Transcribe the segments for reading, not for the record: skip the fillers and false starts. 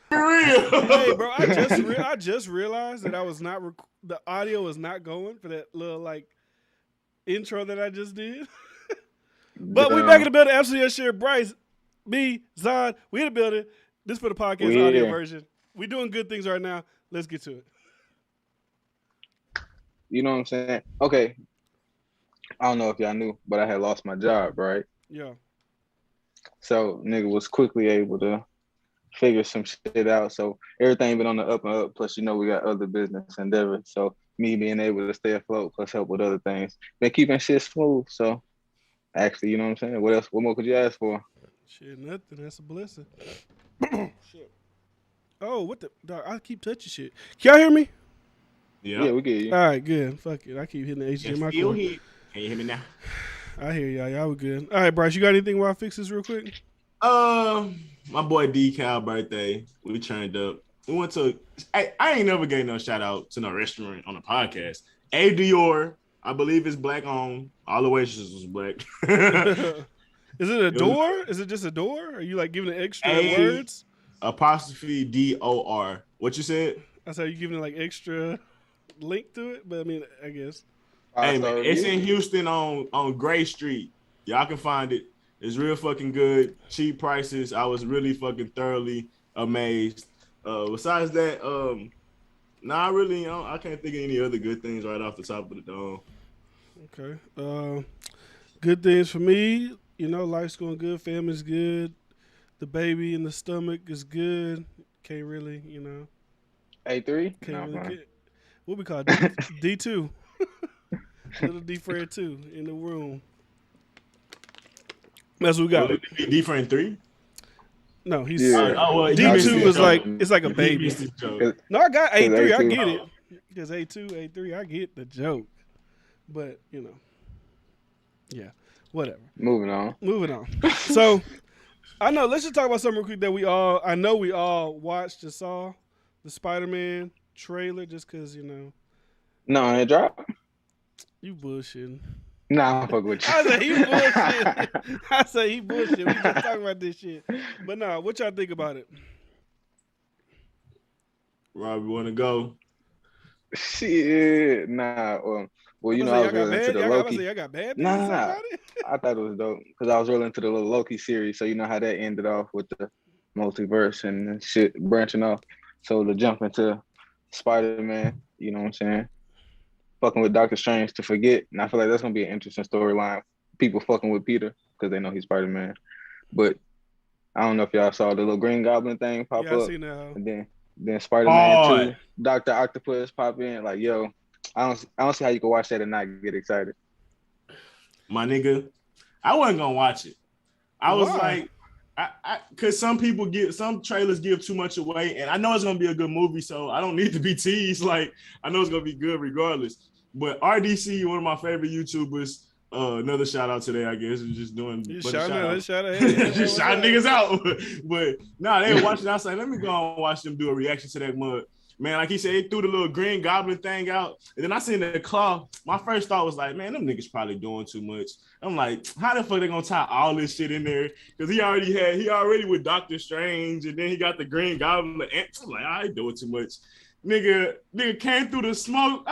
For real. Hey, bro, I just realized that I was not the audio was not going for that little like intro that I just did. But we back in the building. Absolutely, share Bryce, me, Zon. We in the building. This for the podcast audio version. We doing good things right now. Let's get to it. You know what I'm saying? Okay. I don't know if y'all knew, but I had lost my job, right? Yeah. So nigga was quickly able to figure some shit out. So everything been on the up and up. Plus, we got other business endeavors. So me being able to stay afloat plus help with other things. Been keeping shit smooth. So actually, you know what I'm saying? What else? What more could you ask for? Shit, nothing. That's a blessing. Shit. Oh, what the? Dog, I keep touching shit. Can y'all hear me? Yeah, we get you. All right, good. Fuck it. I keep hitting the HDMI cord. Can you hear me now? I hear y'all. Y'all were good. All right, Bryce, you got anything while I fix this real quick? My boy D-Cal birthday. We turned up. We went to. I ain't never gave no shout out to no restaurant on the podcast. A Dior, I believe it's black owned. All the waitresses was black. Is it a door? Is it just a door? Are you like giving it extra words? Apostrophe DOR. What you said? I said you giving it like extra link to it, but I mean, I guess. Hey man, it's in Houston on Gray Street. Y'all can find it. It's real fucking good. Cheap prices. I was really fucking thoroughly amazed. Besides that, I can't think of any other good things right off the top of the dome. Okay. Good things for me. Life's going good. Family's good. The baby in the stomach is good. Can't really, A3? Can't really get. What we call it? D2. Little D Fred 2 in the room. That's what we got. D Fred 3? No, he's D2 is like it's like a baby. No, I got A3. I get it. Because A2, A3, I get the joke. But yeah, whatever. Moving on. So I know. Let's just talk about something real quick that we all watched and saw the Spider-Man trailer just because No, it dropped. You bullshitting. Nah, I'm fucking with you. I say he bullshit. We just talking about this shit. But nah, what y'all think about it? Rob, you want to go? Shit, nah. Well, I was really into the Loki. I got bad Nah. I thought it was dope because I was really into the little Loki series. So you know how that ended off with the multiverse and shit branching off. So to jump into Spider-Man, you know what I'm saying? Fucking with Doctor Strange to forget. And I feel like that's going to be an interesting storyline. People fucking with Peter because they know he's Spider-Man. But I don't know if y'all saw the little Green Goblin thing pop up. I seen that. And then Spider-Man 2, Dr. Octopus pop in. Like, yo, I don't see how you can watch that and not get excited. My nigga, I wasn't going to watch it. I was like, because some trailers give too much away, and I know it's gonna be a good movie, so I don't need to be teased. Like, I know it's gonna be good regardless. But RDC, one of my favorite YouTubers, another shout out today, I guess, is just doing shout just shouting niggas out. But they were watching. I was like, let me go and watch them do a reaction to that mud. Man, like he said, they threw the little Green Goblin thing out, and then I seen the claw. My first thought was like, man, them niggas probably doing too much. I'm like, how the fuck they gonna tie all this shit in there? Because he already with Doctor Strange, and then he got the Green Goblin. I'm like, I ain't doing too much. Nigga came through the smoke.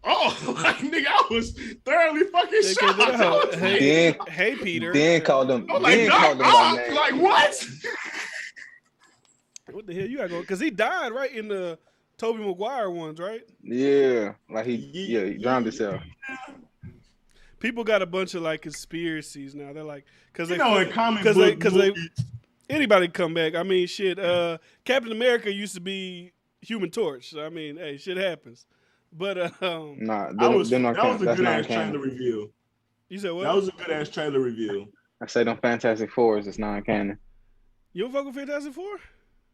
Nigga, I was thoroughly fucking shocked. Hey, Peter. Dan called him. I'm like, Doc Ock? Like, what? What the hell you got going? Because he died right in the Tobey Maguire ones, right? Yeah, like he drowned himself. People got a bunch of like conspiracies now. They're like, because anybody come back. I mean, shit. Captain America used to be Human Torch. So, I mean, hey, shit happens. But that was a good ass trailer reveal. You said what? That was a good ass trailer reveal. I said on Fantastic Fours, it's non-canon. You don't fuck with Fantastic Four?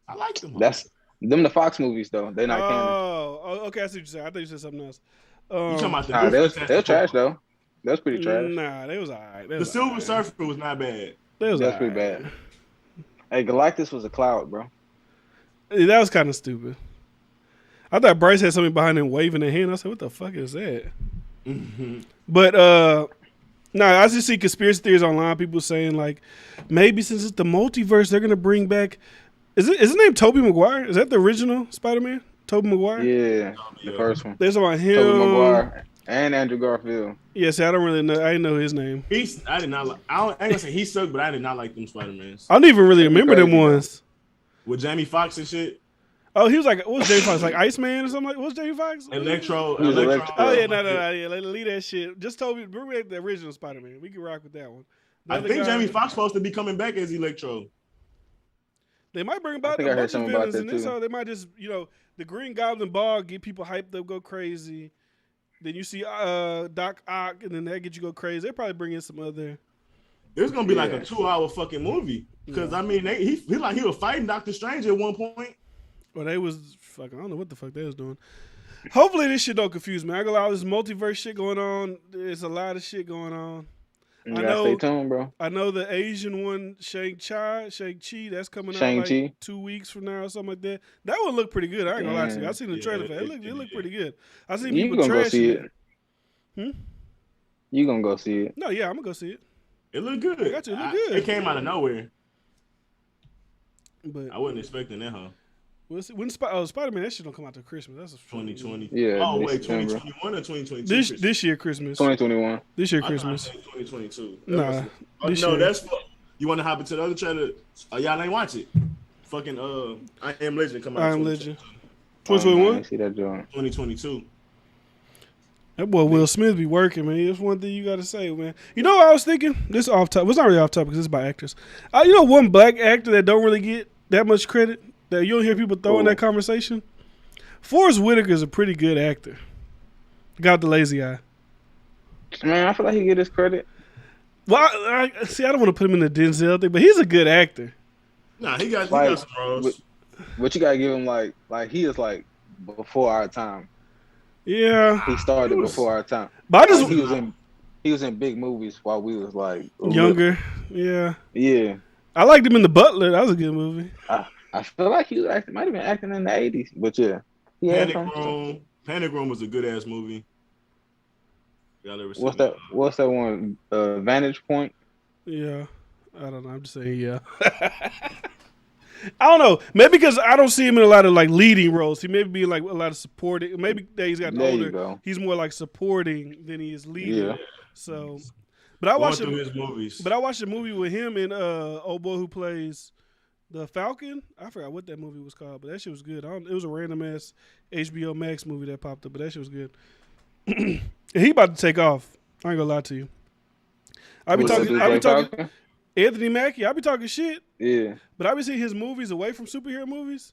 I like them. That's them the Fox movies though. They're not canon. Oh, okay. I see what you said. I thought you said something else. You talking about they're trash though. That's pretty trash. Nah, they was alright. The Silver Surfer was not bad. That's pretty bad. Hey, Galactus was a cloud, bro. That was kind of stupid. I thought Bryce had something behind him waving a hand. I said, "What the fuck is that?" Mm-hmm. But No, I just see conspiracy theories online. People saying like, maybe since it's the multiverse, they're gonna bring back. Is his name Tobey Maguire? Is that the original Spider-Man? Tobey Maguire. Yeah, the first one. There's about him. Tobey Maguire and Andrew Garfield. Yeah, see, I don't really know. I didn't know his name. I did not like. I ain't gonna say he sucked, but I did not like them Spider-Mans I don't even really remember them crazy, ones. with Jamie Foxx and shit. Oh, he was like, what was Jamie Foxx? Like Iceman or something like? What was Jamie Foxx? Electro. He was Electro. Oh yeah, no, yeah, leave that shit. Just Toby, bring back the original Spider-Man. We can rock with that one. The I other think guy- Jamie Foxx supposed to be coming back as Electro. They might bring about think a I heard bunch of something about villains in that, this. too. So they might just, the Green Goblin ball get people hyped up, go crazy. Then you see Doc Ock, and then that get you go crazy. They probably bring in some other. It's gonna be like a Yeah. 2-hour fucking movie. Because I mean, he was fighting Doctor Strange at one point. Or they was fucking. I don't know what the fuck they was doing. Hopefully this shit don't confuse me. I gonna allow this multiverse shit going on. There's a lot of shit going on. You I gotta know- stay tuned, bro. I know the Asian one, Shang-Chi, that's coming out Shang-Chi. like 2 weeks from now or something like that. That one looked pretty good. I ain't gonna lie to you. I seen the Yeah, trailer for it. it It looked did. pretty good. I seen You people gonna go trashing see it. it? You gonna go see it? No, yeah, I'm gonna go see it. It looked good. I got you, it looked good. It came out of nowhere. But I wasn't expecting that, huh? we'll see. When Spider-Man, that shit don't come out till Christmas. That's 2020. Yeah, Oh wait, December. 2021 or 2022? This year Christmas. 2021. This year I thought I Christmas. said 2022. Nah, this no, year. that's you want to hop into the other trailer? Y'all ain't watch it. Fucking I Am Legend come out. I Am Legend. 2021. 2021. See that joint. 2022. That boy Will Smith be working, man. That's one thing you got to say, man. You know what I was thinking? This off topic. It's not really off topic because it's about actors. One black actor that don't really get that much credit that you don't hear people throwing that conversation. Forrest Whitaker is a pretty good actor. Got the lazy eye. Man, I feel like he get his credit. Well, I don't want to put him in the Denzel thing, but he's a good actor. Nah, he got Like, some roles. But you gotta give him like he is like before our time. Yeah, He started before our time. but I just He was in big movies while we was like younger. Yeah, Yeah, I liked him in The Butler. That was a good movie. I feel like he was acting. Might have been acting in the '80s, but yeah. Panic Room. Panic Room was a good ass movie. Y'all ever seen What's that? What's that one? Vantage Point. Yeah, I don't know. I'm just saying, yeah. I don't know. Maybe because I don't see him in a lot of like leading roles. He may be like a lot of supporting. Maybe that he's gotten There you older. go. He's more like supporting than he is leading. Yeah. So, but I Going watched through him. his movies. But I watched a movie with him and old boy who plays the Falcon. I forgot what that movie was called, but that shit was good. It was a random ass HBO Max movie that popped up, but that shit was good. And he about to take off. I ain't gonna lie to you. I be What's that talking. dude I be like talking. Falcon? Anthony Mackie. I be talking shit. Yeah. But I been seeing his movies away from superhero movies.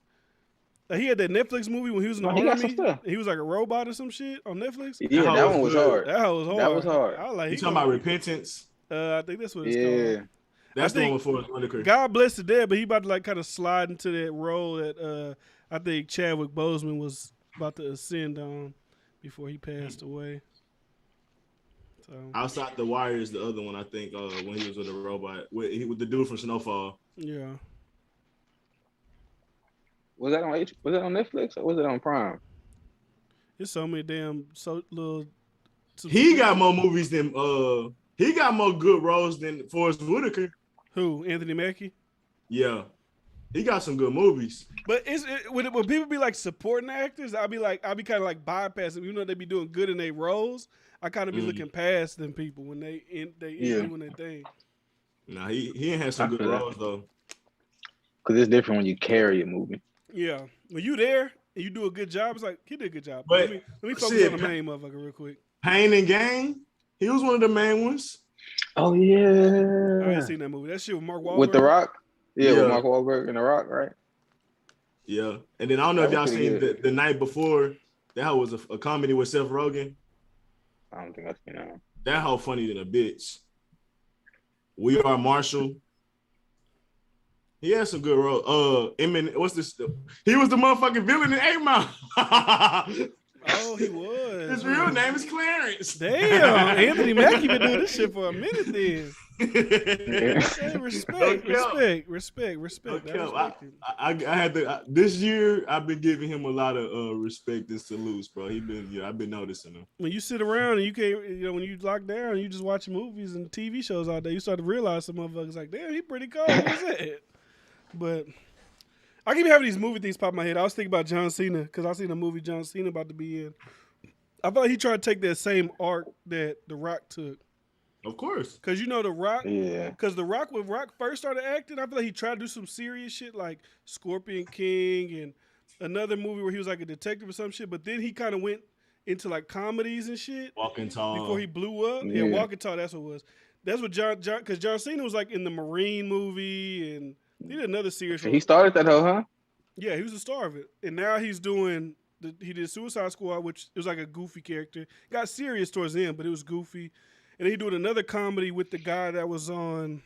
Like he had that Netflix movie when he was in the Oh, he got some army. stuff. He was like a robot or some shit on Netflix. Yeah, That that one was good. hard. That hoe was hard. That was hard. I was like, You he talking gonna- about Repentance? I think that's what it's Yeah. called. That's I the one think- with Forrest Whitaker. God bless the dead, but he about to like kind of slide into that role that I think Chadwick Boseman was about to ascend on before he passed away. So Outside the Wire is the other one, I think, when he was with a robot. With the dude from Snowfall. yeah, Was that on Netflix or was it on Prime? there's so many damn little. He got more movies than he got more good roles than Forrest Whitaker. Who? Anthony Mackie. Yeah. He got some good movies. But when people be like supporting actors, I'll be kind of like bypassing. Even though they be doing good in their roles, I kind of be looking past them people when they doing their thing. Nah, he ain't had some I good feel that. roles though. Because it's different when you carry a movie. Yeah, when you there and you do a good job, it's like he did a good job. But, let me focus shit, on the main motherfucker real quick. Pain and Gain, he was one of the main ones. Oh I yeah. ain't seen that movie. That shit with Mark Wahlberg. With The Rock. Yeah, Yeah. with Mark Wahlberg and The Rock, right? Yeah. And then I don't know if That y'all was seen pretty the night before. That hoe was a comedy with Seth Rogen. I don't think I've seen that one. That hoe funny than a bitch. We Are Marshall. He had some good roles. What's this? He was the motherfucking villain in 8 Mile. I Oh, he was. His real name is Clarence. Damn, Anthony Mackie been doing this shit for a minute then. Hey, respect. Okay. I respect you. I had to. This year, I've been giving him a lot of respect and salutes, bro. I've been noticing him. When you sit around and you can't, when you lock down and you just watch movies and TV shows all day, you start to realize some motherfuckers like, damn, he pretty cold. What's that? But I keep having these movie things pop in my head. I was thinking about John Cena because I seen a movie John Cena about to be in. I feel like he tried to take that same arc that The Rock took. Of course. Because The Rock, Yeah. Because The Rock, when Rock first started acting, I feel like he tried to do some serious shit like Scorpion King and another movie where he was like a detective or some shit. But then he kind of went into like comedies and shit. Walking Tall. Before he blew up. Yeah, Walking Tall, that's what it was. That's what because John Cena was like in the Marine movie and he did another serious He started that hoe, huh? Yeah, he was the star of it. And now he's doing, he did Suicide Squad, which it was like a goofy character. Got serious towards the end, but it was goofy. And then he doing another comedy with the guy that was on,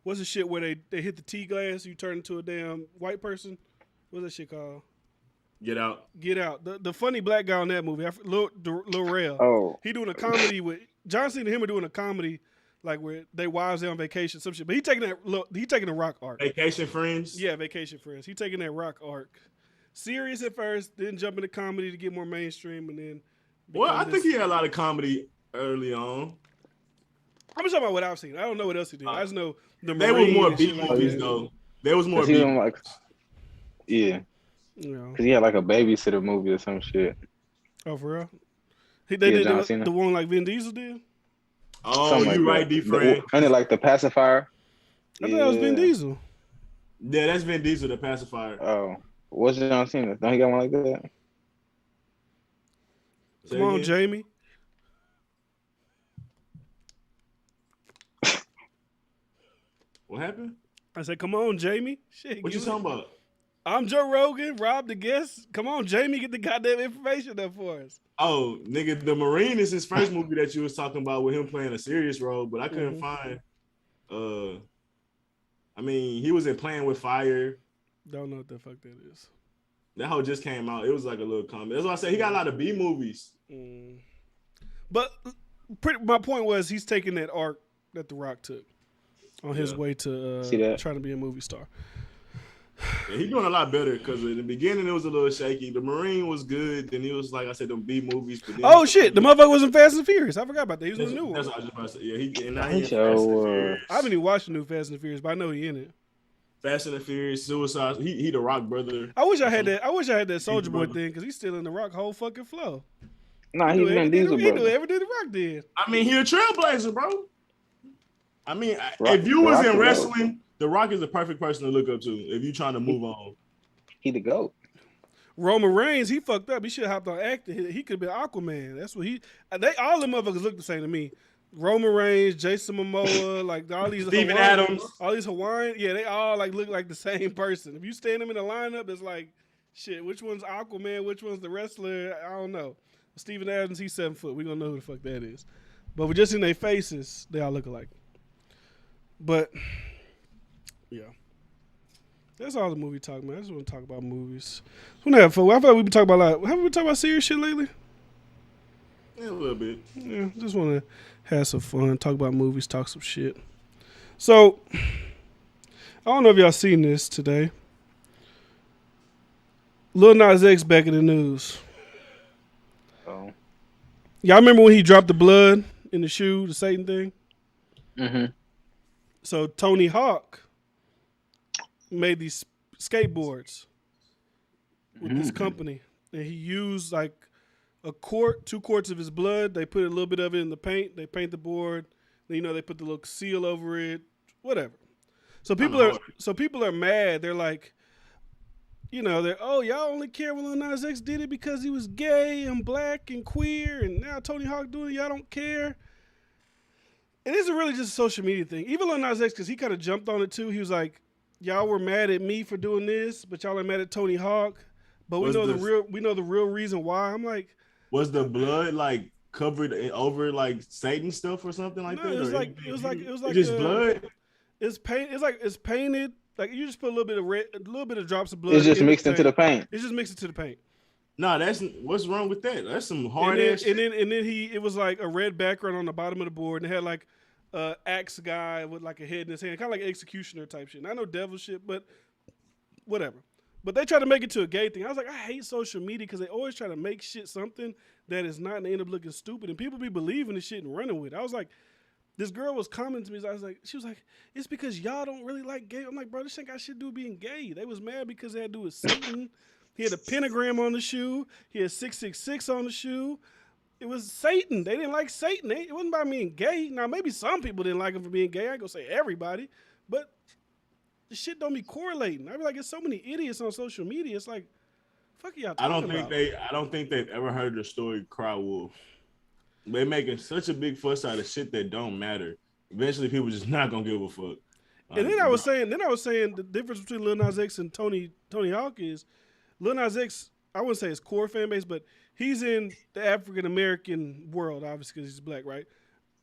what's the shit where they hit the tea glass, you turn into a damn white person? What's that shit called? Get Out. Get Out. The funny black guy on that movie, Lil Rel. Oh. He doing a comedy with, John Cena and him are doing a comedy like where they wives there on vacation, some shit. But he taking the Rock arc. Vacation Friends? Yeah, Vacation Friends. He taking that Rock arc. Serious at first, then jump into comedy to get more mainstream, and then. Well, I think he had a lot of comedy early on. I'm just talking about what I've seen. I don't know what else he did. I just know the They were more B movies though. There was more B. Like, yeah. Because he had like a babysitter movie or some shit. Oh, for real? They did the one like Vin Diesel did? Oh, something you like right, that. D-Fran. And like the pacifier. I thought that was Vin Diesel. Yeah, that's Vin Diesel, the pacifier. Oh. What's John Cena? Don't he got one like that? Come on, Jamie. What happened? I said, come on, Jamie. Shit, what you talking about? I'm Joe Rogan, Rob the guest. Come on, Jamie, get the goddamn information up for us. Oh, nigga, The Marine is his first movie that you was talking about with him playing a serious role, but I couldn't find. I mean, he was in Playing with Fire. Don't know what the fuck that is. That whole just came out. It was like a little comedy. That's why I said he got a lot of B movies. But my point was he's taking that arc that The Rock took on his way to trying to be a movie star. Yeah, he's doing a lot better because in the beginning it was a little shaky. The Marine was good. Then he was like I said, them B movies. But then shit, the motherfucker was in Fast and Furious. I forgot about that. He was in the new one. That's what I was just about to say. Yeah, he in Fast and Furious. I haven't even watched the new Fast and Furious, but I know he in it. Fast and the Furious, Suicide. He the Rock brother. I wish I had that Soulja Boy thing because he's still in the Rock whole fucking flow. Nah, he's Vin Diesel, bro. He do everything the Rock did. I mean, he a trailblazer, bro. I mean, if you was in wrestling, The Rock is the perfect person to look up to if you trying to move on. He the GOAT. Roman Reigns, he fucked up. He should have hopped on acting. He could have been Aquaman. That's what all them motherfuckers look the same to me. Roman Reigns, Jason Momoa, like all these Steven Adams, all these Hawaiian, they all like look like the same person. If you stand them in a lineup, it's like, shit, which one's Aquaman, which one's the wrestler? I don't know. Steven Adams, he's 7 foot. We gonna know who the fuck that is. But we're just in their faces, they all look alike. But yeah, that's all the movie talk, man. I just want to talk about movies. I feel like we've been talking about have we been talking about serious shit lately? Yeah, a little bit. Yeah, just want to have some fun, talk about movies, talk some shit. So, I don't know if y'all seen this today. Lil Nas X back in the news. Oh. Y'all remember when he dropped the blood in the shoe, the Satan thing? Mm-hmm. So Tony Hawk made these skateboards with this company, and he used like a quart, 2 quarts of his blood. They put a little bit of it in the paint. They paint the board. Then, they put the little seal over it. Whatever. So people are mad. They're like, y'all only care when Lil Nas X did it because he was gay and black and queer, and now Tony Hawk doing it, y'all don't care. It isn't really just a social media thing. Even Lil Nas X, because he kind of jumped on it too. He was like, y'all were mad at me for doing this, but y'all are mad at Tony Hawk. But we know the real reason why. I'm like, was the blood like covered over like Satan stuff or something like that? It was like just blood. It's paint. It's painted. Like you just put a little bit of drops of blood. It's just mixed into the paint. It's just mixed into the paint. No, that's what's wrong with that. That's some hard and then, ass shit. and then it was like a red background on the bottom of the board, and it had like axe guy with like a head in his hand, kind of like executioner type shit. And I know devil shit, but whatever. But they try to make it to a gay thing. I was like, I hate social media because they always try to make shit something that is not, and they end up looking stupid, and people be believing the shit and running with it. I was like, this girl was commenting to me. She was like, it's because y'all don't really like gay. I'm like, bro, this ain't got shit to do with being gay. They was mad because they had to do with Satan. He had a pentagram on the shoe. He had 666 on the shoe. It was Satan. They didn't like Satan. It wasn't about being gay. Now, maybe some people didn't like him for being gay. I ain't gonna say everybody, but the shit don't be correlating. I be like, there's so many idiots on social media. It's like, fuck y'all talking about? I don't think they've ever heard the story Cry Wolf. They're making such a big fuss out of shit that don't matter. Eventually, people just not gonna give a fuck. And then I was saying the difference between Lil Nas X and Tony Hawk is Lil Nas X. I wouldn't say his core fan base, but he's in the African American world, obviously because he's black, right?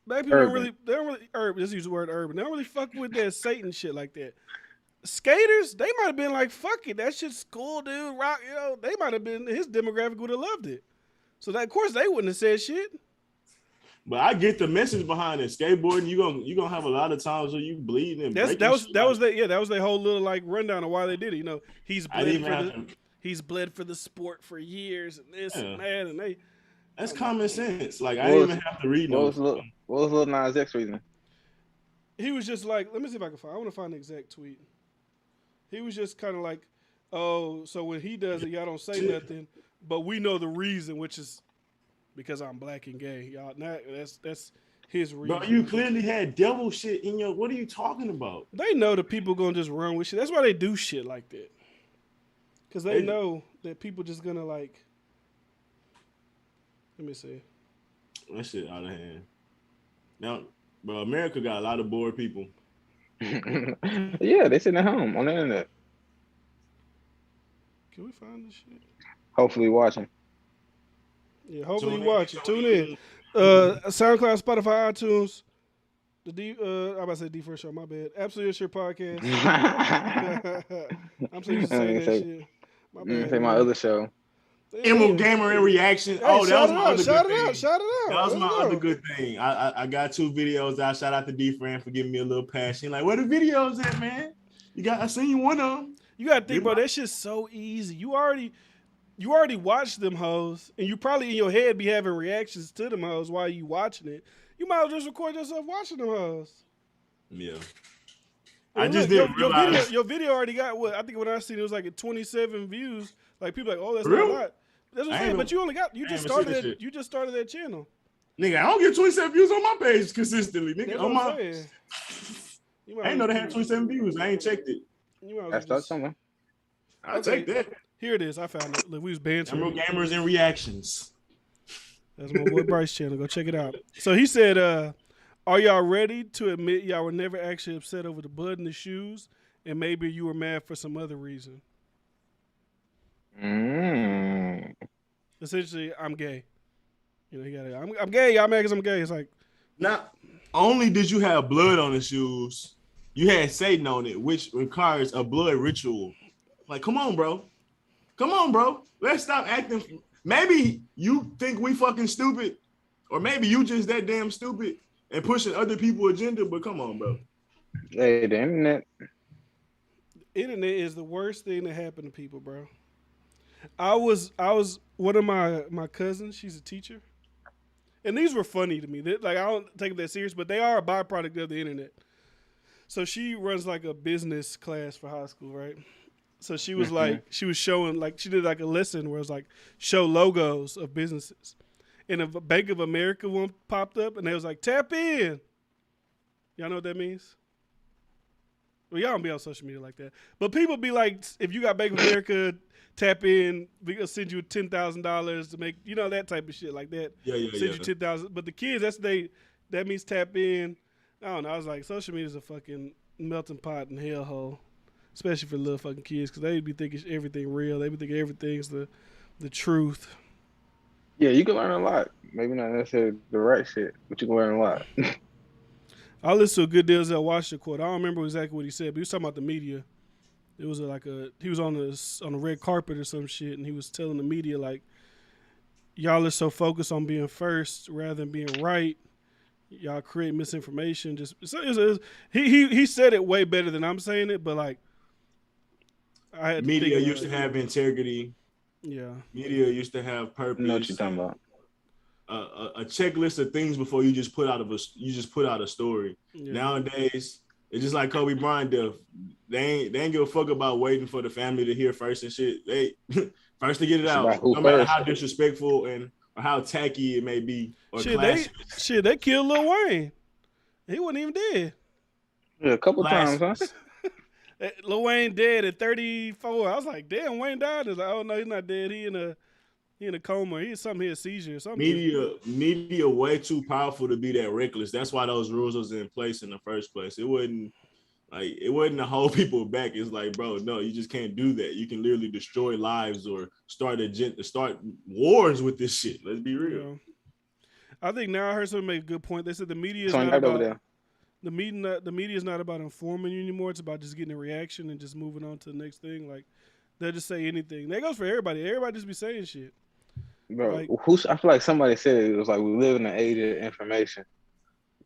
Black people they don't really urban. Let's use the word urban. They don't really fuck with that Satan shit like that. Skaters, they might have been like, fuck it, that shit's cool, dude. Rock, they might have been, his demographic would have loved it. So that, of course, they wouldn't have said shit. But I get the message behind it. Skateboarding, you gonna have a lot of times where you bleeding and that was their whole little like rundown of why they did it. He's bled for the sport for years and this and that, and that's common sense. Like I didn't even have to read. What was Lil Nas X reason? He was just like, let me see if I can find. I want to find the exact tweet. He was just kind of like, oh, so when he does it, y'all don't say nothing, but we know the reason, which is because I'm black and gay. Y'all, that's his reason. Bro, you clearly had devil shit in your. What are you talking about? They know that people gonna just run with shit. That's why they do shit like that. Because they know that people just gonna like. Let me see. That shit out of hand. Now, bro, America got a lot of bored people. Yeah, they sitting at home on the internet. Can we find this shit? Hopefully watching. Yeah, hopefully you watch it. Tune in. SoundCloud, Spotify, iTunes. I'm about to say D First Show, my bad. Absolutely Sure Podcast. I'm so used to saying that shit. My bad. Say my other show. Emerald Gamer in Reaction. Hey, that was my other good shout thing. it out. Shout it out. That was my other good thing. I got 2 videos out. Shout out to D-Fran for giving me a little passion. Like, where the videos at, man? I seen you one of them. You gotta think, bro, that shit's so easy. You already watched them hoes, and you probably in your head be having reactions to them hoes while you watching it. You might as well just record yourself watching them hoes. Yeah. And I just didn't realize. Your video already got what? I think when I seen it was like at 27 views. Like people like, oh, that's Real? not a lot. That's what I'm saying. But you just started that channel. Nigga, I don't get 27 views on my page consistently. Nigga, That's on what my. I'm saying. I ain't know they had 27 views. I ain't checked it. That's something. I'll take that. Here it is. I found it. Look, we was bantering. Emerald Gamers and Reactions. That's my boy Bryce channel. Go check it out. So he said, are y'all ready to admit y'all were never actually upset over the blood in the shoes, and maybe you were mad for some other reason? Essentially, I'm gay. He got it. I'm gay. Y'all mad because I'm gay. It's like, not only did you have blood on the shoes, you had Satan on it, which requires a blood ritual. Like, come on, bro. Let's stop acting. Maybe you think we fucking stupid, or maybe you just that damn stupid and pushing other people's agenda. But come on, bro. Hey, the internet. Internet is the worst thing that happened to people, bro. I was one of my cousins. She's a teacher, and these were funny to me. Like I don't take them that serious, but they are a byproduct of the internet. So she runs like a business class for high school, right? So she was like, she was showing like she did like a lesson where it was like show logos of businesses, and a Bank of America one popped up, and they was like tap in. Y'all know what that means? Well, y'all don't be on social media like that, but people be like, if you got Bank of America. Tap in. We gonna send you $10,000 to make that type of shit like that. Yeah. Send you 10,000. But the kids, that means tap in. I don't know. I was like, social media is a fucking melting pot and hellhole, especially for little fucking kids, because they be thinking everything real. They be thinking everything's the truth. Yeah, you can learn a lot. Maybe not necessarily the right shit, but you can learn a lot. I listened to a good Denzel Washington quote. I don't remember exactly what he said, but he was talking about the media. It was he was on the red carpet or some shit, and he was telling the media like, y'all are so focused on being first rather than being right. Y'all create misinformation. He said it way better than I'm saying it, but like, I had media used to have integrity. Yeah, media used to have purpose. You know what you're talking about. A checklist of things before you just put out a story. Yeah. Nowadays, it's just like Kobe Bryant death. They ain't give a fuck about waiting for the family to hear first and shit. They first to get it out, no matter how disrespectful and or how tacky it may be. Or they killed Lil Wayne. He wasn't even dead. Yeah, a couple times, huh? Lil Wayne dead at 34. I was like, damn, Wayne died. I was like, oh no, he's not dead. He in a coma. He had a seizure or something. Media way too powerful to be that reckless. That's why those rules was in place in the first place. It wasn't to hold people back. It's like, bro, no, you just can't do that. You can literally destroy lives or start wars with this shit. Let's be real. Yeah. I think now I heard someone make a good point. They said the media is not about the media is not about informing you anymore. It's about just getting a reaction and just moving on to the next thing. Like they'll just say anything. That goes for everybody. Everybody just be saying shit. Bro, I feel like somebody said it was like we live in an age of information,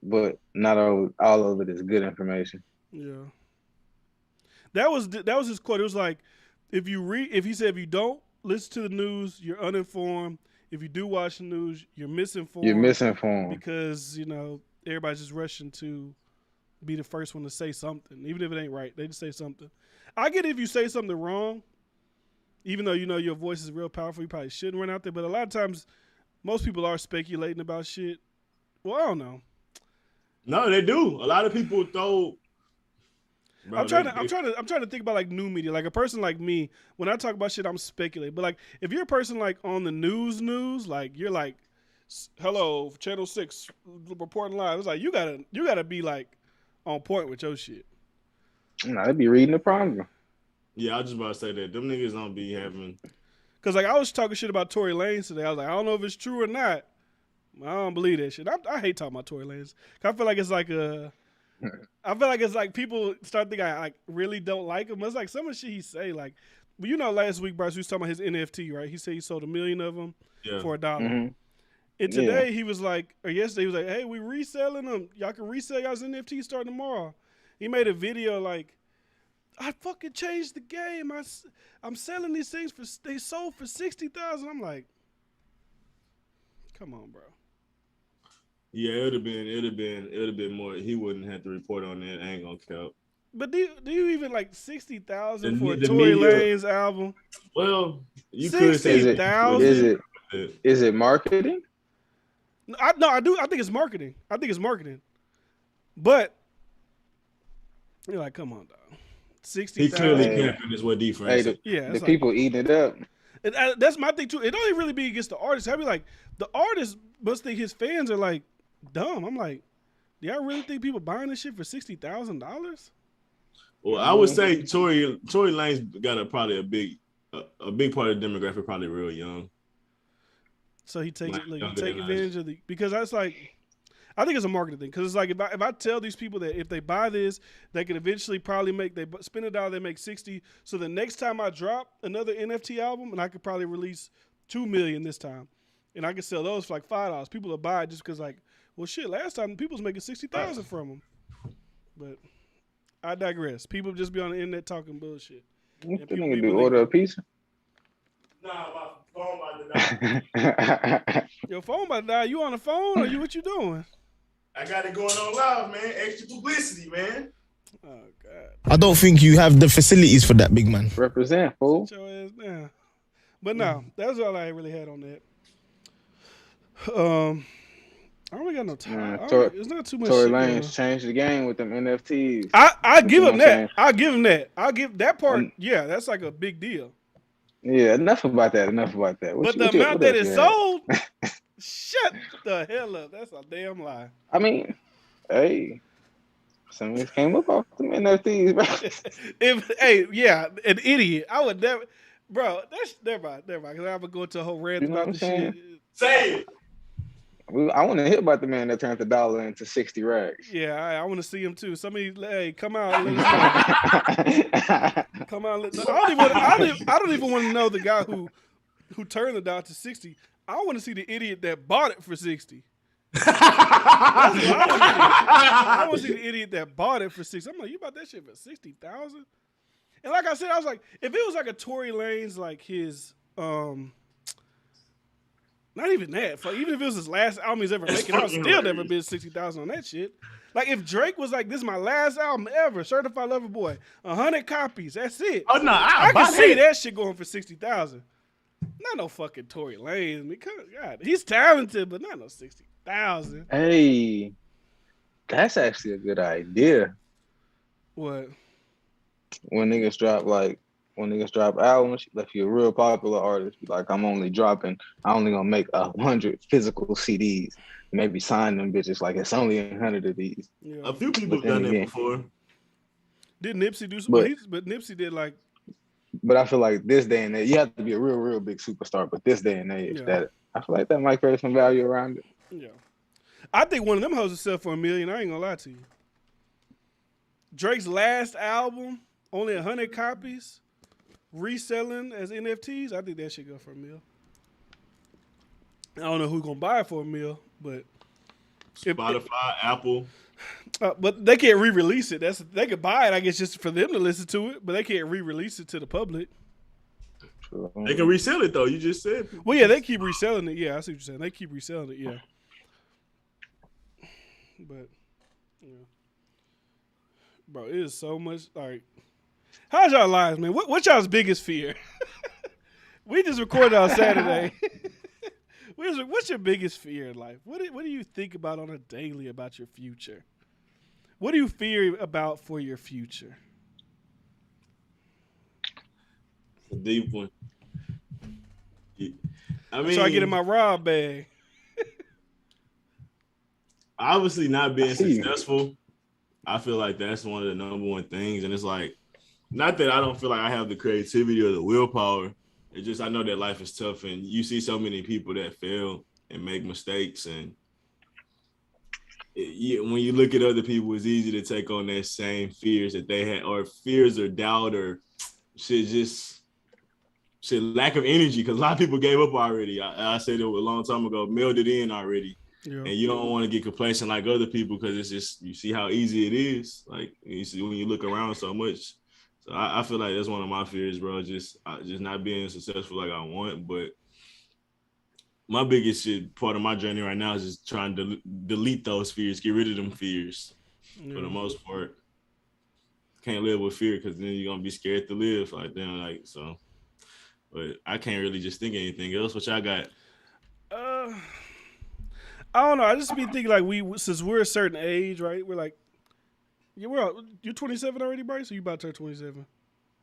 but not all of it is good information. Yeah, that was his quote. It was like, if you don't listen to the news, you're uninformed. If you do watch the news, you're misinformed. You're misinformed because everybody's just rushing to be the first one to say something, even if it ain't right. They just say something. I get it if you say something wrong. Even though your voice is real powerful, you probably shouldn't run out there. But a lot of times, most people are speculating about shit. Well, I don't know. No, they do. A lot of people throw. Bro, I'm trying to think about like new media. Like a person like me, when I talk about shit, I'm speculating. But like if you're a person like on the news, like you're like, hello, Channel 6 reporting live. It's like you gotta be like on point with your shit. Nah, they'd be reading the program. Yeah, I was just about to say that. Them niggas don't be having. Because, like, I was talking shit about Tory Lanez today. I was like, I don't know if it's true or not. I don't believe that shit. I hate talking about Tory Lanez. I feel like it's like people start thinking I like really don't like him. It's like some of the shit he say, like, well, last week, Bryce, we was talking about his NFT, right? He said he sold 1 million of them for $1. Mm-hmm. And today he was like, or yesterday he was like, hey, we reselling them. Y'all can resell y'all's NFT starting tomorrow. He made a video like, I fucking changed the game. I'm selling these things they sold for 60,000. I'm like, come on, bro. Yeah, it would have been more. He wouldn't have to report on that. I ain't gonna count. But do you even like 60,000 for a Tory Lanez album? Well, you could say 60,000. Is it marketing? No, I do. I think it's marketing. But you're like, come on, dog. 60,000. He clearly capping is what defense. The people eating it up. That's my thing too. It don't even really be against the artist. I be like, the artist must think his fans are like dumb. I'm like, do y'all really think people buying this shit for $60,000? Well, I would say Tory Lanez got probably a big part of the demographic probably real young. So he take advantage of because that's like. I think it's a marketing thing because it's like if I tell these people that if they buy this, they can eventually probably they spend $1, they make 60. So the next time I drop another NFT album, and I could probably release 2 million this time, and I can sell those for like $5. People will buy it just because like, well, shit, last time people was making 60,000 from them. But I digress. People just be on the internet talking bullshit. You think do order a pizza? Nah, my phone about to die. Your phone about to die. You on the phone or what you doing? I got it going on live, man. Extra publicity, man. Oh, God. I don't think you have the facilities for that, big man. Represent, fool. Show ass down. But no, that's all I really had on that. I don't really got no time. It's not too much. Tory Lanez changed the game with them NFTs. I give him that. I give him that. I give that part. Yeah, that's like a big deal. Yeah, enough about that. But the amount that is sold, shut the hell up. That's a damn lie. I mean, hey, some of this came up off them NFTs, bro. An idiot. I would never, bro. That's never mind. Because I would go into a whole rant about the shit. Say it. I want to hear about the man that turned the dollar into 60 racks. Yeah, I want to see him too. Somebody, hey, come out. Let us know. Come on. I don't even want to know the guy who turned the dollar to 60. I want to see the idiot that bought it for 60. That's what I want to see. The idiot that bought it for 60. I'm like, you bought that shit for 60,000? And like I said, I was like, if it was like a Tory Lanez, like his not even that. Even if it was his last album he's ever making, I would still never bid 60,000 on that shit. Like if Drake was like, "This is my last album ever, Certified Lover Boy, 100 copies, that's it." Oh no, I can see that shit going for 60,000. Not no fucking Tory Lanez. Because God, he's talented, but not no 60,000. Hey, that's actually a good idea. What? When niggas drop albums, if you're a real popular artist, be like, I'm only gonna make 100 physical CDs. Maybe sign them bitches like it's only 100 of these. Yeah. A few people done that before. Did Nipsey do something? But Nipsey did like. But I feel like this day and age, you have to be a real, real big superstar. But this day and age, that I feel like that might create some value around it. Yeah, I think one of them hoes will sell for $1 million. I ain't gonna lie to you. Drake's last album, only 100 copies. Reselling as NFTs, I think that should go for $1 million. I don't know who's gonna buy it for $1 million, but Spotify, Apple. But they can't re-release it. They could buy it, I guess, just for them to listen to it, but they can't re-release it to the public. They can resell it though. You just said. Well, yeah, they keep reselling it. Yeah, I see what you're saying. They keep reselling it. Yeah, but bro, it is so much like. How's y'all lives, man? What's y'all's biggest fear? We just recorded on Saturday. What's your biggest fear in life? What do you think about on a daily about your future? What do you fear about for your future? A deep one. I mean, so I get in my Rob bag. Obviously, not being successful. I feel like that's one of the number one things, and it's like. Not that I don't feel like I have the creativity or the willpower. It's just I know that life is tough, and you see so many people that fail and make mistakes. And when you look at other people, it's easy to take on that same fears that they had, or fears or doubt or lack of energy. Because a lot of people gave up already. I said it a long time ago, mailed it in already. Yeah. And you don't want to get complacent like other people because it's just you see how easy it is. Like you see when you look around so much. So I feel like that's one of my fears, bro. Just not being successful like I want. But my biggest part of my journey right now is just trying to delete those fears, get rid of them fears. For the most part, can't live with fear because then you're gonna be scared to live. Like then, like so. But I can't really just think of anything else. What y'all got? I don't know. I just be thinking like since we're a certain age, right? We're like. Yeah, you're 27 already, Bryce? Or you about to turn 27?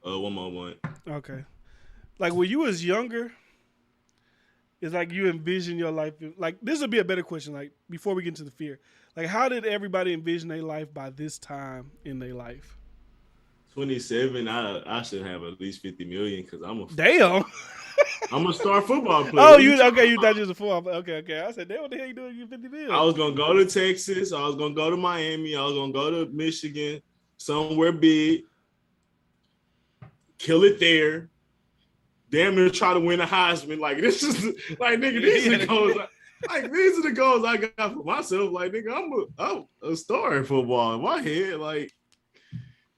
One more month. Okay. Like when you was younger, it's like you envision your life. Like this would be a better question. Like before we get into the fear, like how did everybody envision their life by this time in their life? 27. I should have at least 50 million because I'm a star football player. Oh, you thought you was a football player. Okay. I said, what the hell you doing? You 50 million? I was gonna go to Texas. I was gonna go to Miami. I was gonna go to Michigan, somewhere big. Kill it there. Damn near try to win a Heisman. Like this is like nigga. These are the goals. Like these are the goals I got for myself. Like nigga, I'm a star in football in my head. Like.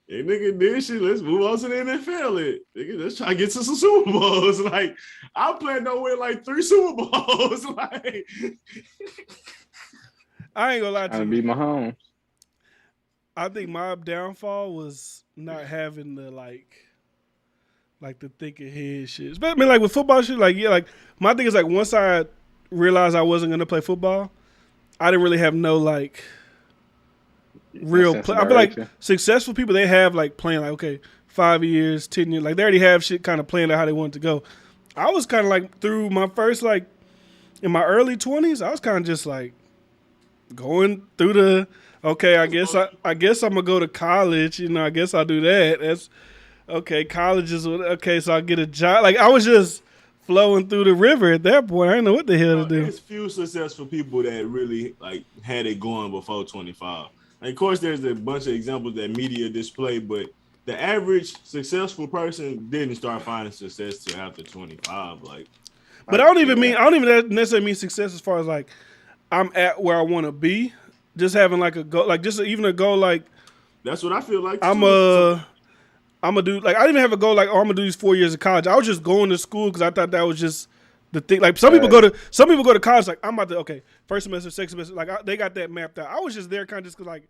Hey, nigga, this shit, let's move on to the NFL. Nigga, let's try to get to some Super Bowls. Like, I plan to win like 3 Super Bowls. Like, I ain't gonna lie to you. I beat Mahomes. I think my downfall was not having the like the think ahead shit. But I mean, like with football shit, like my thing is like once I realized I wasn't gonna play football, I didn't really have no like. Real play. I feel like successful people, they have like playing like, okay, 5 years, 10 years. Like they already have shit kind of planned out how they want it to go. I was kind of like through my first like in my early 20s, I was kind of just like going through the, okay, I guess I'm going to go to college. You know, I guess I'll do that. That's okay. College is okay. So I'll get a job. Like I was just flowing through the river at that point. I didn't know what the hell to do. There's few successful people that really like had it going before 25. And of course, there's a bunch of examples that media display, but the average successful person didn't start finding success till after 25. Like, but I don't even necessarily mean success as far as like I'm at where I want to be. Just having like a goal, like just even a goal, like that's what I feel like. I'm gonna do, like, I didn't even have a goal like, oh, I'm gonna do these 4 years of college. I was just going to school because I thought that was just the thing. Like some people go to college like, I'm about to first semester, second semester, like they got that mapped out. I was just there kind of just cause like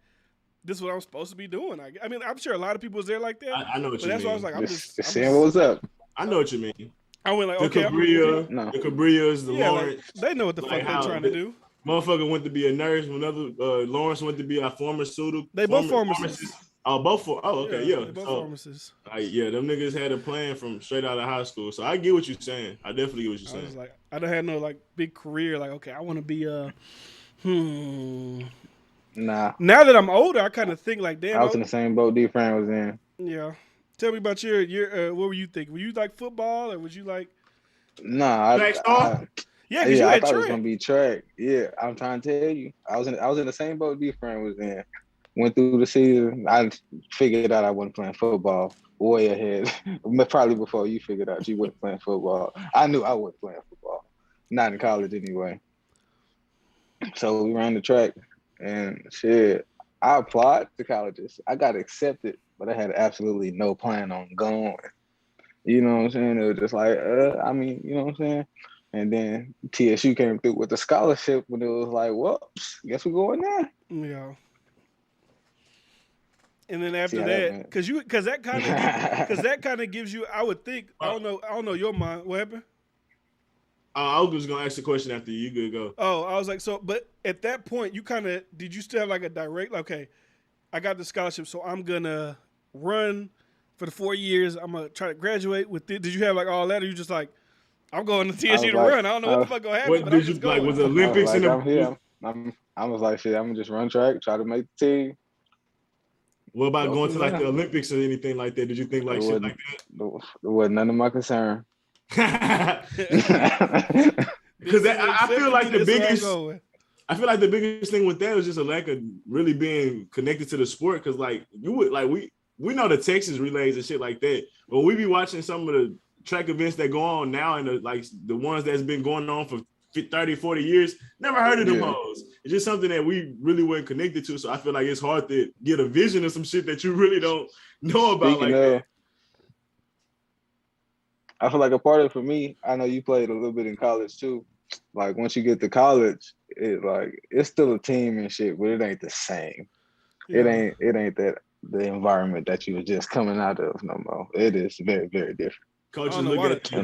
this is what I'm supposed to be doing. I mean, I'm sure a lot of people was there like that. I know what you mean. That's why I was like, I'm just seeing what was up. I know what you mean. I went like, the okay, Cabrias, the Lawrence. Like, they know what the fuck they're trying to do. Motherfucker went to be a nurse. Another Lawrence went to be a pharmaceutical. They both pharmacists. Oh, both for. Oh, okay, yeah. They both pharmacists. Yeah, them niggas had a plan from straight out of high school. So I get what you're saying. I definitely get what you're saying. I was like, I don't have no like big career. Like, okay, I want to be Nah. Now that I'm older, I kind of think like, damn. I was in the same boat D. Fran was in. Yeah. Tell me about your what were you thinking? Were you like football or was you like? Nah, yeah, I had thought track. it was gonna be track. Yeah, I'm trying to tell you, I was in the same boat D. Fran was in. Went through the season. I figured out I wasn't playing football way ahead. Probably before you figured out you wasn't playing football. I knew I wasn't playing football. Not in college anyway. So we ran the track and shit. I applied to colleges. I got accepted, but I had absolutely no plan on going. You know what I'm saying? It was just like, I mean, you know what I'm saying? And then TSU came through with the scholarship when it was like, well, guess we're going there. Yeah. And then after that, because that kind of gives you, I would think, I don't know your mind. What happened? I was just gonna ask the question after you could go. Oh, I was like, so, but at that point, did you still have like a direct, okay, I got the scholarship, so I'm gonna run for the 4 years. I'm gonna try to graduate with it. Did you have like all that, or you just like, I'm going to TSU to run? I don't know what the fuck gonna happen. What did you like? Was the Olympics in the? I'm here. I was like, shit, I'm gonna just run track, try to make the team. What about going to like the Olympics or anything like that? Did you think like shit like that? It wasn't none of my concern. Because I feel like the biggest thing with that was just a lack of really being connected to the sport. Because like you would like we know the Texas relays and shit like that, but we be watching some of the track events that go on now and the ones that's been going on for 30, 40 years, never heard of them hoes. It's just something that we really weren't connected to. So I feel like it's hard to get a vision of some shit that you really don't know about. That. I feel like a part of it for me, I know you played a little bit in college too. Like once you get to college, it's still a team and shit, but it ain't the same. Yeah. It ain't that the environment that you were just coming out of no more. It is very, very different. Coaches I don't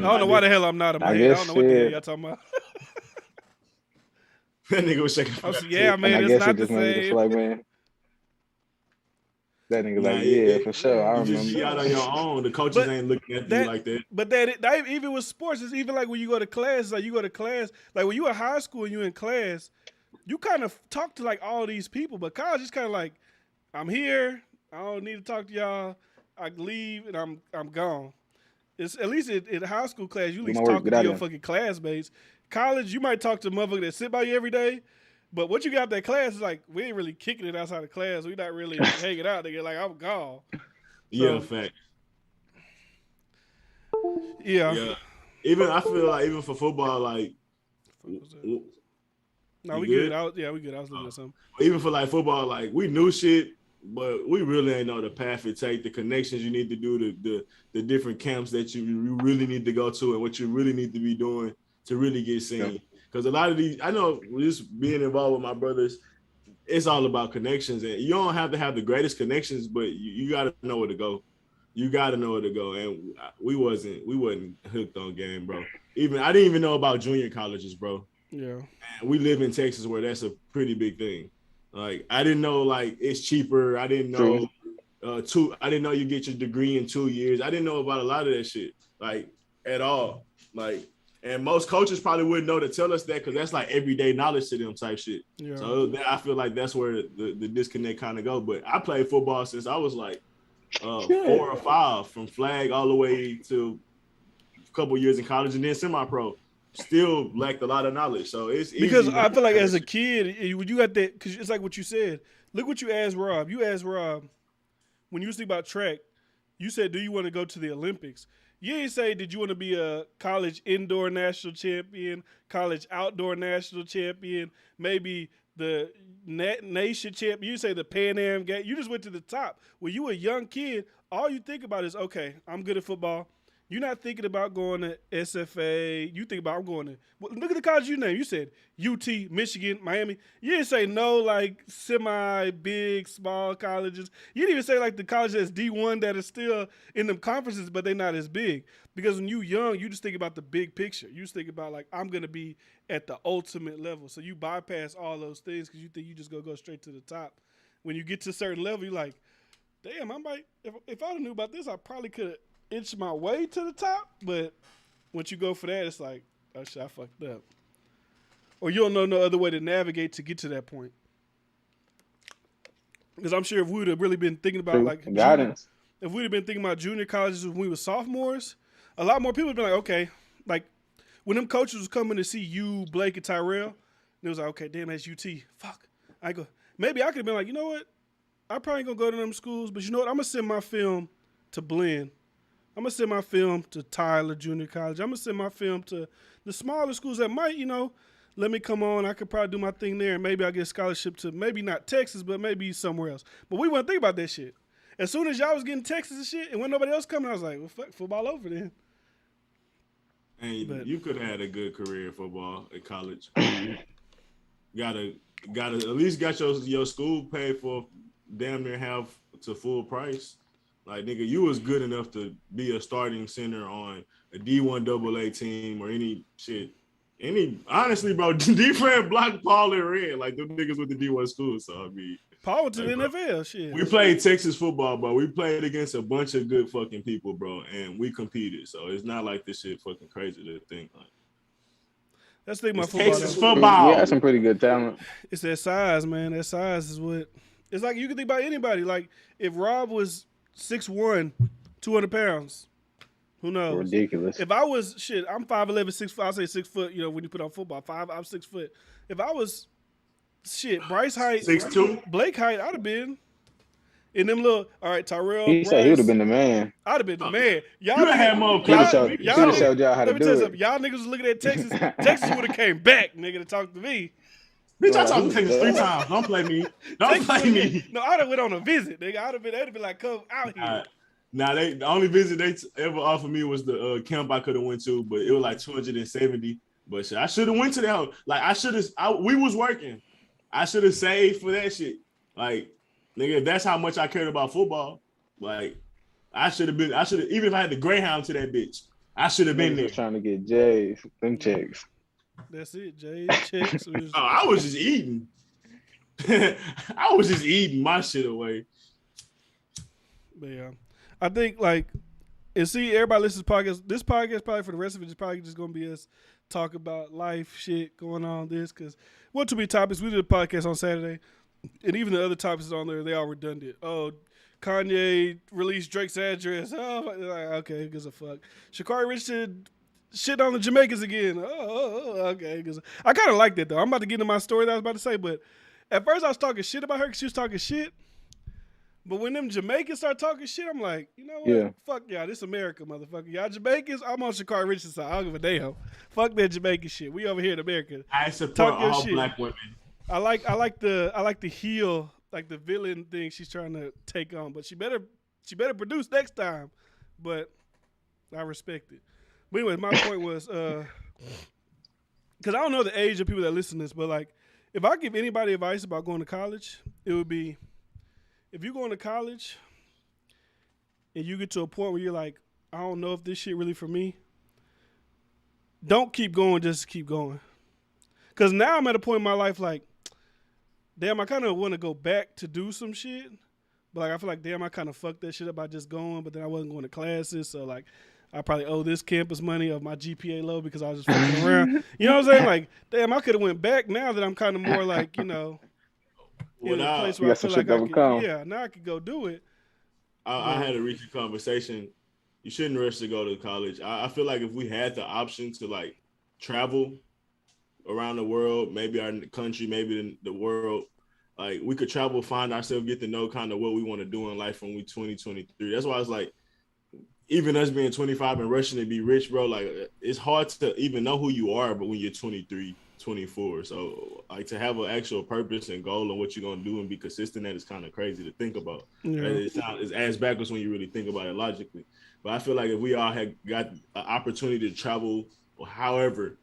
know why the hell I'm not a man. I don't know what the hell y'all talking about. That nigga was shaking. Yeah, man, it's not the same. Like, man, that nigga like, for sure. I remember. You out on your own. The coaches ain't looking at you like that. But that even with sports, it's even like when you go to class, like when you in high school and you in class, you kind of talk to like all these people. But college is kind of like, I'm here. I don't need to talk to y'all. I leave and I'm gone. It's at least in high school class, you at least talk to your fucking classmates. College, you might talk to a motherfucker that sit by you every day, but what you got that class is like, we ain't really kicking it outside of class. We not really hanging out. They get like, I'm gone. Yeah, fact. Yeah. Even I feel like even for football, like. No, we good. We good. I was looking at something. Even for like football, like we knew shit, but we really ain't know the path it take, the connections you need to do, the different camps that you really need to go to, and what you really need to be doing to really get seen. Because a lot of these, I know just being involved with my brothers, it's all about connections. And you don't have to have the greatest connections, but you got to know where to go. You got to know where to go. And we wasn't hooked on game, bro. I didn't even know about junior colleges, bro. Yeah. And we live in Texas where that's a pretty big thing. Like, I didn't know, like, it's cheaper. I didn't know I didn't know you get your degree in 2 years. I didn't know about a lot of that shit, like, at all. Like, and most coaches probably wouldn't know to tell us that because that's like everyday knowledge to them type shit. Yeah. So I feel like that's where the disconnect kind of go. But I played football since I was like 4 or 5, from flag all the way to couple years in college and then semi-pro. Still lacked a lot of knowledge. So it's easy. Because I feel like as a kid, when you got that, because it's like what you said. Look what you asked Rob. You asked Rob, when you was thinking about track, you said, do you want to go to the Olympics? You didn't say, did you want to be a college indoor national champion, college outdoor national champion, maybe the nation champion? You say the Pan Am game. You just went to the top. When you were a young kid, all you think about is, okay, I'm good at football. You're not thinking about going to SFA. You think about, I'm going to, look at the college you named. You said UT, Michigan, Miami. You didn't say no, like, semi-big, small colleges. You didn't even say, like, the college that's D1 that is still in them conferences, but they're not as big. Because when you're young, you just think about the big picture. You just think about, like, I'm going to be at the ultimate level. So you bypass all those things because you think you just going to go straight to the top. When you get to a certain level, you're like, damn, I might, if I knew about this, I probably could have inch my way to the top, but once you go for that, it's like, oh shit, I fucked up. Or you don't know no other way to navigate to get to that point. Because I'm sure if we would have really been thinking about guidance, if we'd have been thinking about junior colleges when we were sophomores, a lot more people would be like, okay, like when them coaches was coming to see you, Blake, and Tyrell, it was like, okay, damn, that's UT. Fuck. I go, maybe I could have been like, you know what? I probably ain't gonna go to them schools, but you know what? I'm gonna send my film to Blinn. I'm going to send my film to Tyler Junior College. I'm going to send my film to the smaller schools that might, let me come on. I could probably do my thing there, and maybe I'll get a scholarship to maybe not Texas, but maybe somewhere else. But we wouldn't think about that shit. As soon as y'all was getting Texas and shit, and when nobody else coming, I was like, well, fuck, football over then. And you could have had a good career in football at college. gotta at least got your school paid for damn near half to full price. Like, nigga, you was good enough to be a starting center on a D1 AA team or any shit. Honestly, bro, D-Fred blocked Paul and Red, like them niggas with the D1 school. So, I mean. Paul went to the NFL, shit. We played Texas football, bro. We played against a bunch of good fucking people, bro, and we competed. So, it's not like this shit fucking crazy to think. Like, that's the thing about football. Texas football. Yeah, some pretty good talent. It's that size, man. That size is what. It's like you can think about anybody. Like, if Rob was 6'1", 200 pounds. Who knows? Ridiculous. If I was, I'm 5'11", 6 foot. I'll say 6 foot, when you put on football. I'm 6 foot. If I was, Bryce height, 6'2", Blake height, I'd have been. In them little, all right, Tyrell. He said he would have been the man. I'd have been the man. Y'all you had more. He would have showed y'all how to do it. Y'all niggas was looking at Texas. Texas would have came back, nigga, to talk to me. Bitch, I talked to Texas 3 times. Don't play me. Don't play me. No, I'd have went on a visit, nigga. They'd have been like, come out here. Now the only visit they ever offered me was the camp I could have went to, but it was like 270. But shit, I should have went to that. Like we was working. I should have saved for that shit. Like, nigga, if that's how much I cared about football, like I should have even if I had the Greyhound to that bitch, I should have been there. Trying to get J's, them checks. That's it, Jay. Checks. I was just eating. I was just eating my shit away. But yeah, I think and see, everybody listens to podcasts. This podcast probably for the rest of it is probably just gonna be us talk about life shit going on. Because what to be topics? We did a podcast on Saturday, and even the other topics on there, they all redundant. Oh, Kanye released Drake's address. Oh, okay, who gives a fuck? Sha'Carri Richardson shit on the Jamaicans again. Okay. I kind of like that, though. I'm about to get into my story that I was about to say, but at first I was talking shit about her because she was talking shit. But when them Jamaicans start talking shit, I'm like, you know what? Yeah. Fuck y'all. This America, motherfucker. Y'all Jamaicans, I'm on Sha'Carri Richardson's side. I don't give a damn. Fuck that Jamaican shit. We over here in America. I support all shit. Black women. I like the heel, like the villain thing she's trying to take on. But she better produce next time. But I respect it. But anyway, my point was, because I don't know the age of people that listen to this, but like, if I give anybody advice about going to college, it would be, if you're going to college and you get to a point where you're like, I don't know if this shit really for me, don't keep going, just keep going. Because now I'm at a point in my life like, damn, I kind of want to go back to do some shit, but like I feel like, damn, I kind of fucked that shit up by just going, but then I wasn't going to classes, so like, I probably owe this campus money of my GPA low because I was just fucking around. You know what I'm saying? Like, damn, I could have went back now that I'm kind of more like, in a place where I feel like I could, now I could go do it. I had a recent conversation you shouldn't rush to go to college. I feel like if we had the option to like travel around the world, maybe our country, maybe the world, like we could travel, find ourselves, get to know kind of what we want to do in life when we 2023. That's why it's like, even us being 25 and rushing to be rich, bro, like it's hard to even know who you are, but when you're 23, 24. So like to have an actual purpose and goal and what you're going to do and be consistent at is kind of crazy to think about. Yeah. It's ass backwards when you really think about it logically. But I feel like if we all had got an opportunity to travel, or however,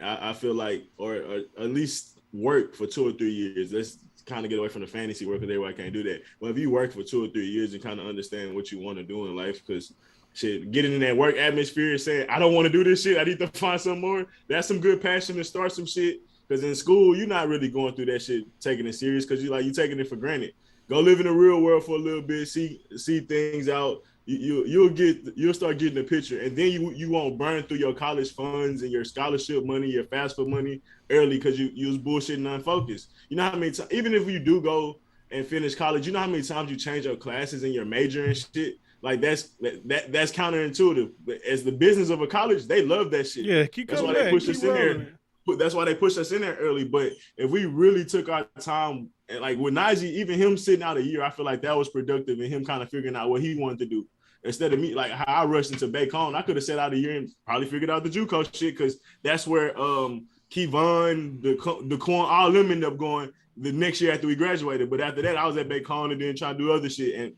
I feel like, or at least work for 2 or 3 years, let's kind of get away from the fantasy work because everybody can't do that. But if you work for 2 or 3 years and kind of understand what you want to do in life, because shit, getting in that work atmosphere and saying, I don't want to do this shit, I need to find some more, that's some good passion to start some shit. Because in school, you're not really going through that shit, taking it serious, because you're taking it for granted. Go live in the real world for a little bit, see things out. You'll start getting the picture, and then you won't burn through your college funds and your scholarship money, your FAFSA money early because you was bullshitting unfocused. You know how many times, even if you do go and finish college, you know how many times you change your classes and your major and shit. Like that's counterintuitive. But as the business of a college, they love that shit. Yeah, that's why they push us in there. That's why they push us in there early. But if we really took our time, and like with Najee, even him sitting out a year, I feel like that was productive in him kind of figuring out what he wanted to do. Instead of me, like how I rushed into Bacon, I could have sat out a year and probably figured out the JUCO shit, because that's where Kevon, the Quan, all of them ended up going the next year after we graduated. But after that, I was at Bacon and then trying to do other shit. And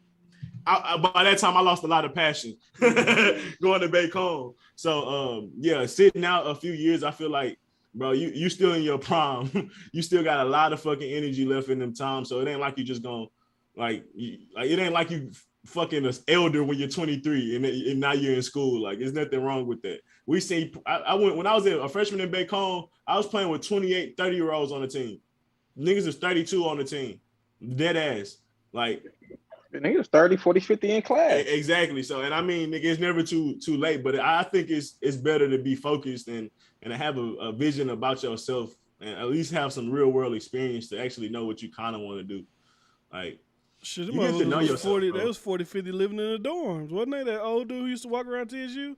by that time, I lost a lot of passion going to Bacon. So, sitting out a few years, I feel like, bro, you still in your prime. You still got a lot of fucking energy left in them times. So it ain't like you just gonna, it ain't like you fucking an elder when you're 23 and now you're in school. Like, there's nothing wrong with that. We see, I went, when I was a freshman in Bacon, I was playing with 28, 30-year-olds on the team. Niggas is 32 on the team. Dead ass. Like, niggas 30, 40, 50 in class. Exactly. So, and I mean, nigga, it's never too late, but I think it's better to be focused and have a vision about yourself and at least have some real world experience to actually know what you kind of want to do. Like, shit, you get to know yourself. They was 40, 50 living in the dorms. Wasn't they that old dude who used to walk around TSU?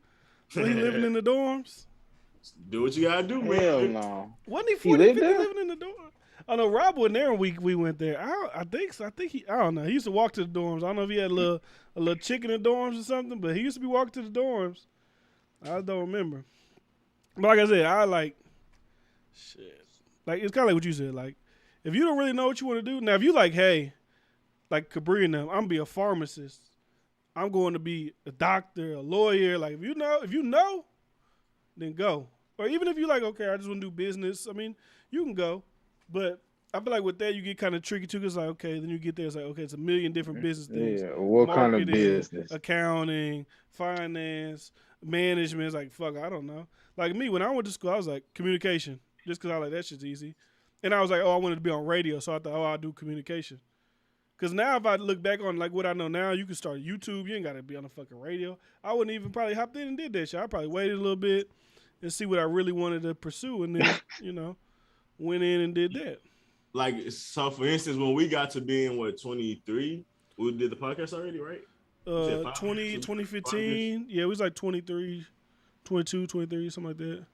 So he living in the dorms? Do what you gotta do, man. Hell no. Wasn't he 40, 50 living in the dorms? I know Rob wasn't there when we went there. I think so. I think I don't know. He used to walk to the dorms. I don't know if he had a little chick in the dorms or something, but he used to be walking to the dorms. I don't remember. But like I said, I like shit. Like, it's kind of like what you said. Like, if you don't really know what you want to do, now if you like, hey, like Cabri and them, I'm gonna be a pharmacist. I'm going to be a doctor, a lawyer. Like, if you know, then go. Or even if you like, okay, I just want to do business. I mean, you can go. But I feel like with that, you get kind of tricky too. Cause like, okay, then you get there, it's like, okay, it's a million different business things. Yeah, what kind of business? Accounting, finance, management. It's like, fuck, I don't know. Like me, when I went to school, I was like, communication. Just cause I like that shit's easy. And I was like, oh, I wanted to be on radio. So I thought, oh, I'll do communication. Because now if I look back on like what I know now, you can start YouTube. You ain't got to be on the fucking radio. I wouldn't even probably hopped in and did that shit. I probably waited a little bit and see what I really wanted to pursue. And then, went in and did that. Like, so for instance, when we got to being, 23? We did the podcast already, right? 2015. Yeah, it was like 23, 22, 23, something like that.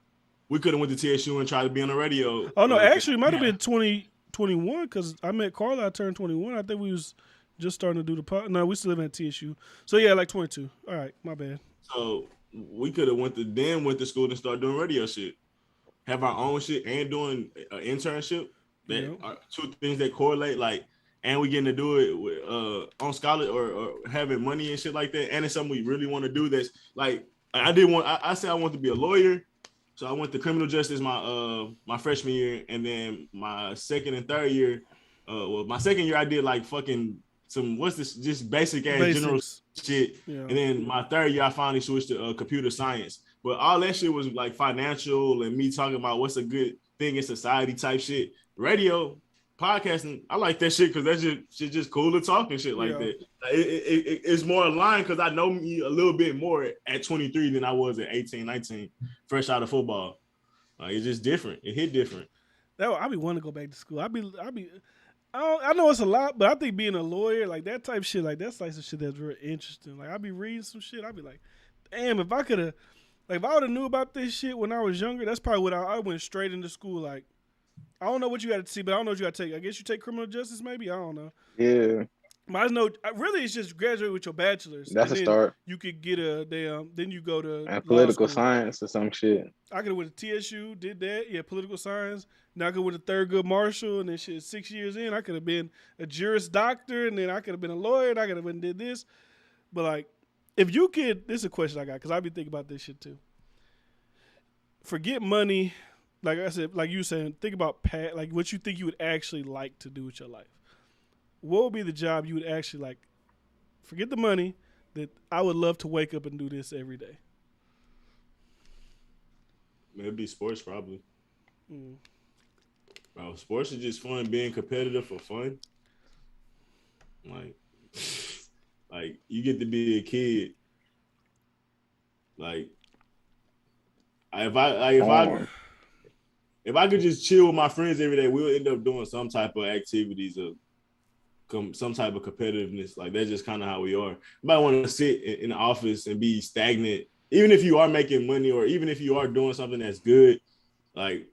We could have went to TSU and tried to be on the radio. Oh, no, actually, it might have been 2021 because I met Carla. I turned 21. I think we was just starting to do the pod. No, we still living at TSU. So, yeah, like 22. All right, my bad. So, we could have went to school and start doing radio shit. Have our own shit and doing an internship. That are two things that correlate, like, and we getting to do it with, on scholarship or having money and shit like that. And it's something we really want to do. That's like, I said I want to be a lawyer. So I went to criminal justice my freshman year, and then my second and third year, my second year I did like fucking some just basic ass general shit, and then my third year I finally switched to computer science. But all that shit was like financial and me talking about what's a good thing in society type shit. Radio, podcasting, I like that shit because that's just cool to talk and shit like that. It's more aligned because I know me a little bit more at 23 than I was at 18, 19, fresh out of football. It's just different. It hit different. I be wanting to go back to school. I know it's a lot, but I think being a lawyer, like that type shit, like that's like some shit that's very interesting. Like I be reading some shit, I be like, damn, if I could have, like, if I would have knew about this shit when I was younger, that's probably what I went straight into school. Like, I don't know what you got to see, but I don't know what you got to take. I guess you take criminal justice, maybe. I don't know. Yeah. But I know, really, it's just graduate with your bachelor's. That's a start. You could get a damn. Then you go to and political science or some shit. I could have went to TSU, did that. Yeah, political science. Now I could have went to Thurgood Marshall, and then shit. 6 years in, I could have been a Juris Doctor, and then I could have been a lawyer, and I could have been did this. But like, if you could, this is a question I got because I be thinking about this shit too. Forget money, like I said, like you saying. Think about like what you think you would actually like to do with your life. What would be the job you would actually like? Forget the money. That I would love to wake up and do this every day. Maybe sports, probably. Bro, sports is just fun. Being competitive for fun. Like you get to be a kid. Like, if I could just chill with my friends every day, we'll end up doing some type of activities of some type of competitiveness. Like, that's just kind of how we are. You might want to sit in the office and be stagnant, even if you are making money or even if you are doing something that's good. Like,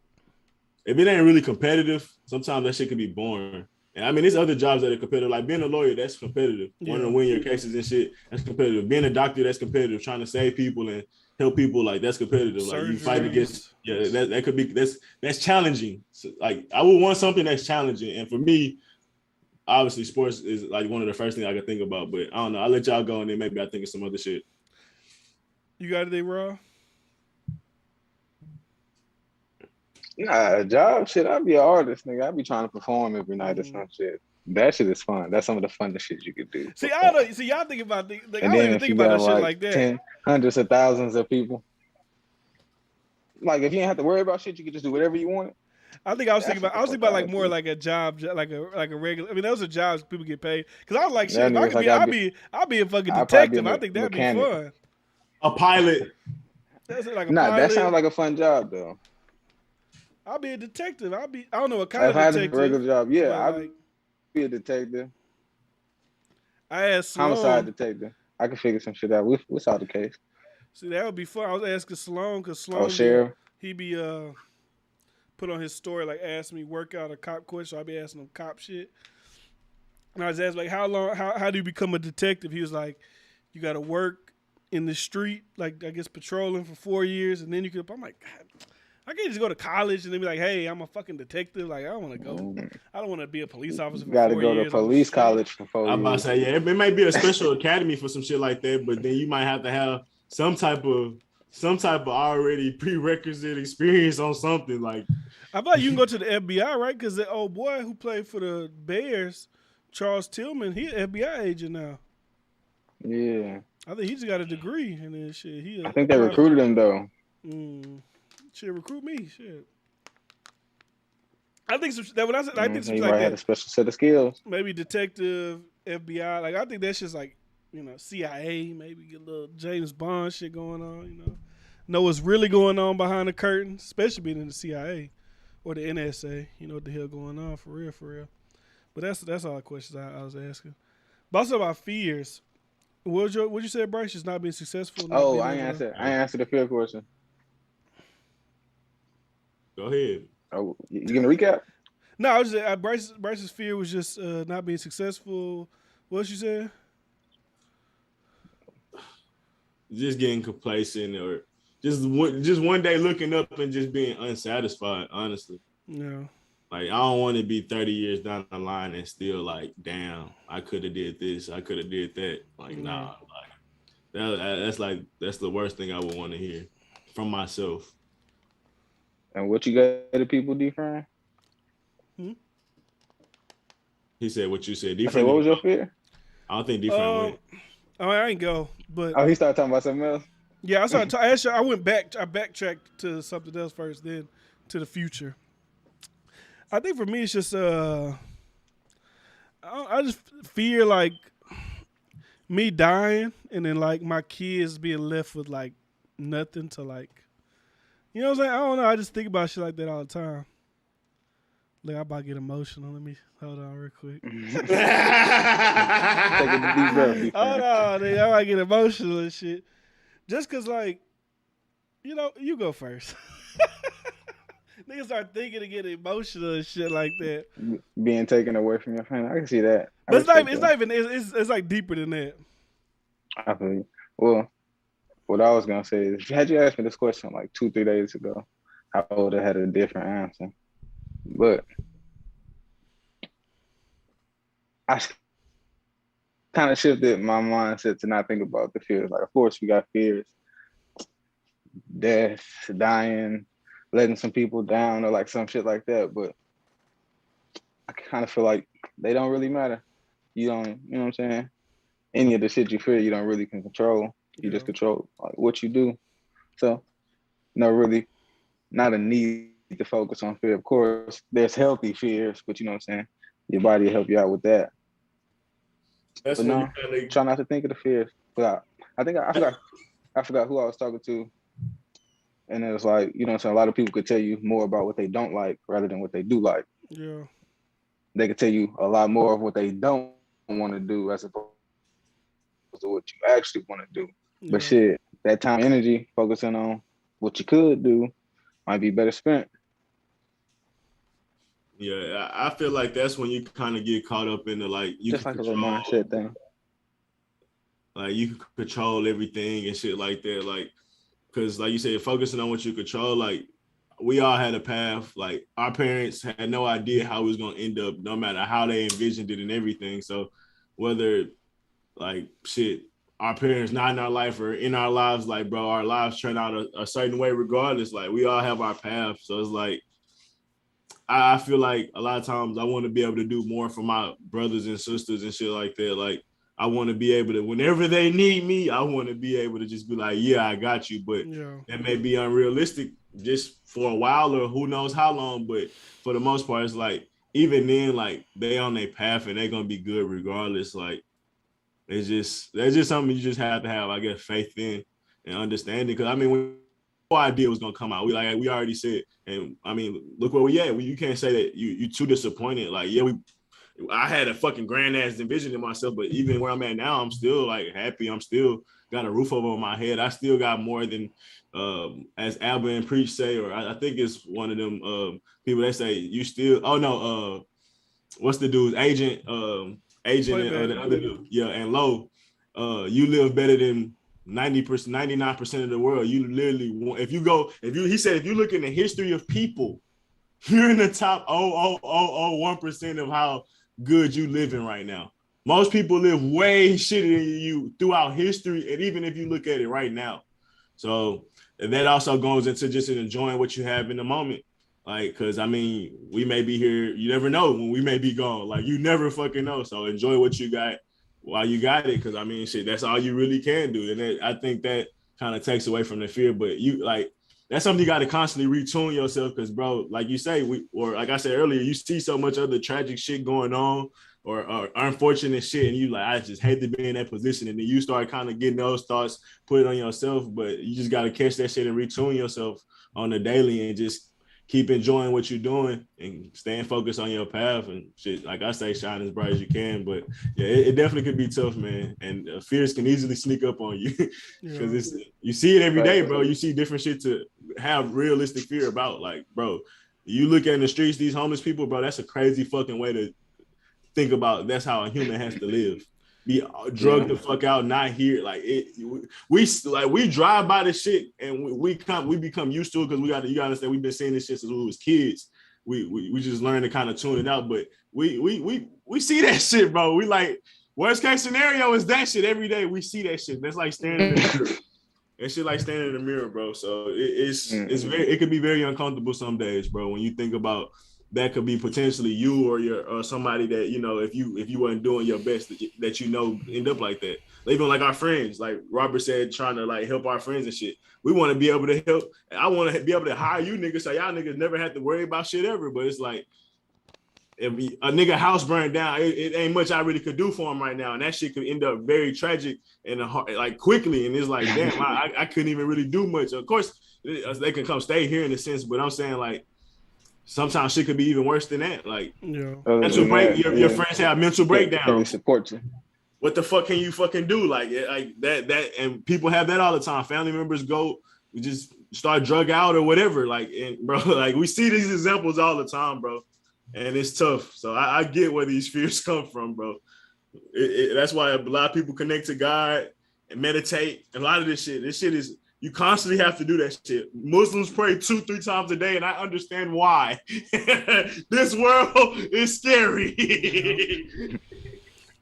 if it ain't really competitive, sometimes that shit can be boring. And I mean, there's other jobs that are competitive. Like being a lawyer, that's competitive. Yeah. Wanting to win your cases and shit, that's competitive. Being a doctor, that's competitive. Trying to save people and help people, like, that's competitive. Like, you fight against, that could be, that's challenging. So, like, I would want something that's challenging. And for me, obviously, sports is like one of the first things I can think about. But I don't know. I'll let y'all go and then maybe I think of some other shit. You got anything, Rob? Nah, job shit. I'd be an artist, nigga. I'd be trying to perform every night or some shit. That shit is fun. That's some of the funnest shit you could do. See, I don't know. See, y'all think about the. Like, I and don't then even if think you about got that shit like that. Hundreds of thousands of people. Like, if you didn't have to worry about shit, you could just do whatever you wanted. I think I was thinking about like more like a job, like a regular. I mean, those are jobs people get paid. Because I was like, shit, if I could be, I'd be a fucking detective. I think that'd be fun. A pilot. That's like a pilot. That sounds like a fun job though. I'll be a detective. I don't know what kind of detective. If I had a regular job, yeah, I'd be a detective. I asked Sloan. Homicide detective. I can figure some shit out. We solve the case. See, that would be fun. I was asking Sloan because Sloan, sheriff. He be put on his story like ask me work out a cop question. So I be asking him cop shit. And I was asking like how do you become a detective? He was like, you got to work in the street, like I guess patrolling for 4 years, and then you could. I'm like, God, I can't just go to college and then be like, hey, I'm a fucking detective. Like, I don't want to go. I don't want to be a police officer for 4 years. You got to go to police college for 4 years. I'm about to say, yeah, it might be a special academy for some shit like that, but then you might have to have some type of already prerequisite experience on something. Like, I thought you can go to the FBI, right? Because the old boy who played for the Bears, Charles Tillman, he an FBI agent now. Yeah. I think he just got a degree and then shit. I think they recruited him though. Shit, recruit me. Shit. I think that when I said I think he like might that, have a special set of skills. Maybe detective, FBI. Like I think that's just like, CIA. Maybe get a little James Bond shit going on. Know what's really going on behind the curtain, especially being in the CIA or the NSA. You know what the hell going on for real. But that's all the questions I was asking. But also about fears. What you say, Bryce? Just not being successful. I answered the fear question. Go ahead. Oh, you gonna recap? No, I was just, Bryce's fear was just not being successful. What you said? Just getting complacent, or just one day looking up and just being unsatisfied. Honestly, no. Like, I don't want to be 30 years down the line and still like, damn, I could have did this, I could have did that. Like, nah, like that's the worst thing I would want to hear from myself. And what you got to people, D-Fran? He said what you said. I said, what was your fear? I don't think D-Fran went. I ain't go, but he started talking about something else. Yeah, I started. Actually, I went back. I backtracked to something else first, then to the future. I think for me, it's just I just fear like me dying and then like my kids being left with like nothing to like. You know what I'm saying? I don't know. I just think about shit like that all the time. Like, I'm about to get emotional. Let me hold on real quick. Take a deep breath. Hold on, nigga. I might get emotional and shit. Just cause like, you go first. Niggas start thinking and get emotional and shit like that. Being taken away from your family, I can see that. But it's not even. It's like deeper than that. I feel you. Well, what I was gonna say is, had you asked me this question like 2-3 days ago, I would have had a different answer. But I kind of shifted my mindset to not think about the fears. Like, of course, we got fears, death, dying, letting some people down, or like some shit like that. But I kind of feel like they don't really matter. You know what I'm saying? Any of the shit you fear, you don't really can control. You just control like what you do. So, really, not a need to focus on fear. Of course, there's healthy fears, but you know what I'm saying? Your body will help you out with that. That's but no, try not to think of the fears. But I think I forgot who I was talking to. And it was like, you know what I'm saying? A lot of people could tell you more about what they don't like rather than what they do like. Yeah. They could tell you a lot more of what they don't want to do as opposed to what you actually want to do. Yeah. But shit, that time and energy focusing on what you could do might be better spent. Yeah, I feel like that's when you kind of get caught up in the like you just like a little mindset thing. Like you can control everything and shit like that. Like, cause like you said, focusing on what you control. Like, we all had a path. Like, our parents had no idea how it was gonna end up, no matter how they envisioned it and everything. So, whether like shit, our parents not in our life or in our lives, like bro, our lives turn out a certain way regardless. Like, we all have our path. So it's like, I feel like a lot of times I want to be able to do more for my brothers and sisters and shit like that. Like, I want to be able to, whenever they need me, I want to be able to just be like, yeah, I got you. But that may be unrealistic just for a while or who knows how long. But for the most part, it's like, even then, like, they on their path and they're going to be good regardless. Like, that's just something you just have to have, I guess, faith in and understanding. Because, I mean, when no idea was gonna come out. We already said, and I mean, look where we at. You can't say that you too disappointed. Like, yeah, I had a fucking grand ass envision in myself, but even where I'm at now, I'm still like happy. I'm still got a roof over my head. I still got more than, as Alba and Preach say, or I think it's one of them people that say you still. Oh no, what's the dude's agent? Agent and the other dude, yeah, and Low. You live better than 90%, 99% of the world. You literally, he said, if you look in the history of people, you're in the top 0.0001% of how good you living right now. Most people live way shittier than you throughout history, and even if you look at it right now. So that also goes into just enjoying what you have in the moment. Like, because I mean, we may be here, you never know when we may be gone. Like, you never fucking know. So enjoy what you got while you got it, because I mean, shit, that's all you really can do. And I think that kind of takes away from the fear. But you like, that's something you got to constantly retune yourself, because bro, like you say, or like I said earlier, you see so much other tragic shit going on or unfortunate shit, and you like, I just hate to be in that position. And then you start kind of getting those thoughts put on yourself, but you just got to catch that shit and retune yourself on the daily and just keep enjoying what you're doing and staying focused on your path and shit. Like I say, shine as bright as you can. But yeah, it definitely could be tough, man. And fears can easily sneak up on you because you see it every day, bro. You see different shit to have realistic fear about. Like, bro, you look at in the streets, these homeless people, bro, that's a crazy fucking way to think about. That's how a human has to live. Be drugged the fuck out, not here. Like we drive by this shit and we become used to it, because you gotta understand, we've been seeing this shit since we was kids. We just learned to kind of tune it out, but we see that shit, bro. We like, worst case scenario is that shit every day. We see that shit. That's like standing in the mirror. That shit like standing in the mirror, bro. So it could be very uncomfortable some days, bro, when you think about that could be potentially you or somebody that, you know, if you weren't doing your best, that you know, end up like that. Even like our friends, like Robert said, trying to like help our friends and shit. We want to be able to help. I want to be able to hire you niggas so y'all niggas never have to worry about shit ever. But it's like, if a nigga house burned down, it ain't much I really could do for him right now, and that shit could end up very tragic and like quickly. And it's like, damn, I couldn't even really do much. Of course, they can come stay here in a sense, but I'm saying, like, sometimes shit could be even worse than that. Like, mental break. Your friends have mental breakdowns. Support you. what the fuck can you fucking do? Like that, and people have that all the time. Family members we just start drug out or whatever. Like, and bro, like we see these examples all the time, bro, and it's tough. So I get where these fears come from, bro. That's why a lot of people connect to God and meditate. And a lot of this shit is, you constantly have to do that shit. Muslims pray 2-3 times a day, and I understand why. This world is scary.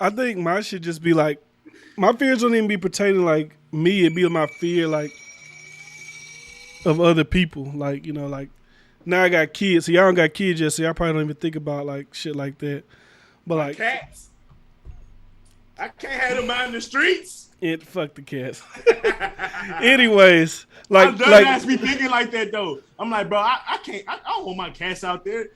I think my shit just be like, my fears don't even be pertaining like me. It'd be my fear like of other people. Like, you know, like now I got kids. So y'all don't got kids yet, so y'all probably don't even think about like shit like that. But like cats, I can't have them out in the streets. Fuck the cats. Anyways, like I'm done ass be thinking like that though. I'm like, bro, I can't. I don't want my cats out there.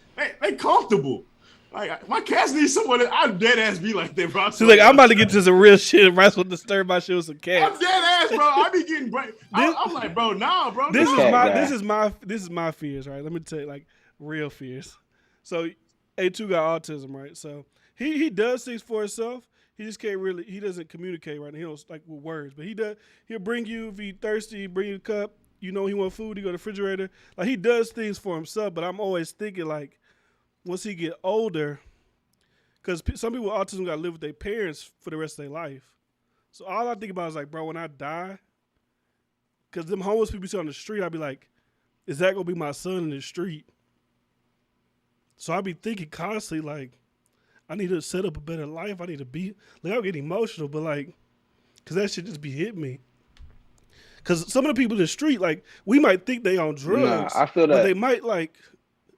They comfortable. Like my cats need someone. I'm dead ass be like that, bro. So like, I'm about to get to some real shit. Rice will disturb my shit with some cats. I'm dead ass, bro. I be getting break. I'm like, bro, nah, bro. This nah. is my fears, right? Let me tell you, like real fears. So A2 got autism, right? So he does things for himself. He just can't really. He doesn't communicate right now. He don't like with words, but he does. He'll bring you if he thirsty. Bring you a cup. You know he want food. He go to the refrigerator. Like he does things for himself. But I'm always thinking like, once he get older, because some people with autism got to live with their parents for the rest of their life. So all I think about is like, bro, when I die, because them homeless people see on the street, I'd be like, is that gonna be my son in the street? So I be thinking constantly like, I need to set up a better life. I need to be like, I'll get emotional, but like, cause that shit just be hitting me. Cause some of the people in the street, like, we might think they on drugs. Nah, I feel that. But they might like,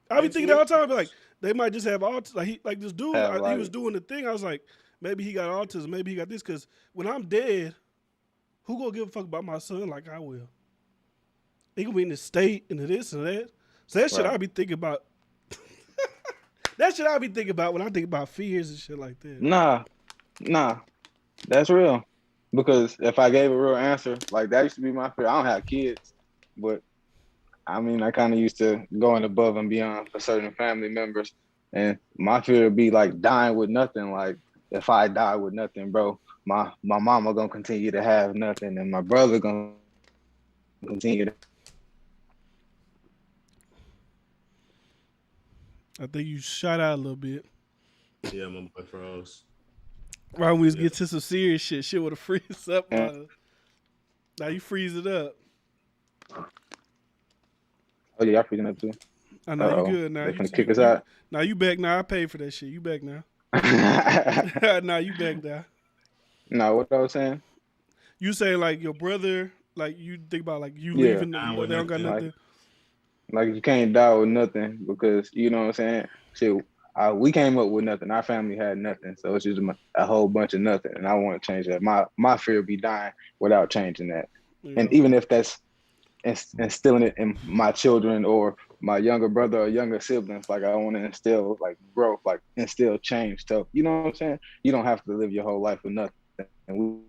I be thinking that all the time. I be like, they might just have autism. Like this dude, he was doing the thing. I was like, maybe he got autism. Maybe he got this. Cause when I'm dead, who gonna give a fuck about my son like I will? He gonna be in the state and this and that. So that shit I be thinking about. That shit I be thinking about when I think about fears and shit like that. Nah, that's real. Because if I gave a real answer, like that used to be my fear. I don't have kids, but I mean, I kind of used to going above and beyond for certain family members. And my fear would be like dying with nothing. Like if I die with nothing, bro, my mama gonna continue to have nothing, and my brother gonna continue to. I think you shot out a little bit. Yeah, my boy froze. Right when we get to some serious shit would have freeze up. Now you freeze it up. Oh yeah, y'all freezing up too. I know you good now. They finna kick us out. Now you back now. I paid for that shit. You back now. Nah, you back now. No, what I was saying? You say like your brother, like you think about like you leaving them, they don't got nothing. Like you can't die with nothing because you know what I'm saying? Shit, we came up with nothing. Our family had nothing, so it's just a whole bunch of nothing. And I want to change that. My fear would be dying without changing that. Yeah. And even if that's instilling it in my children or my younger brother or younger siblings, like I want to instill like growth, like instill change. So you know what I'm saying? You don't have to live your whole life with nothing. And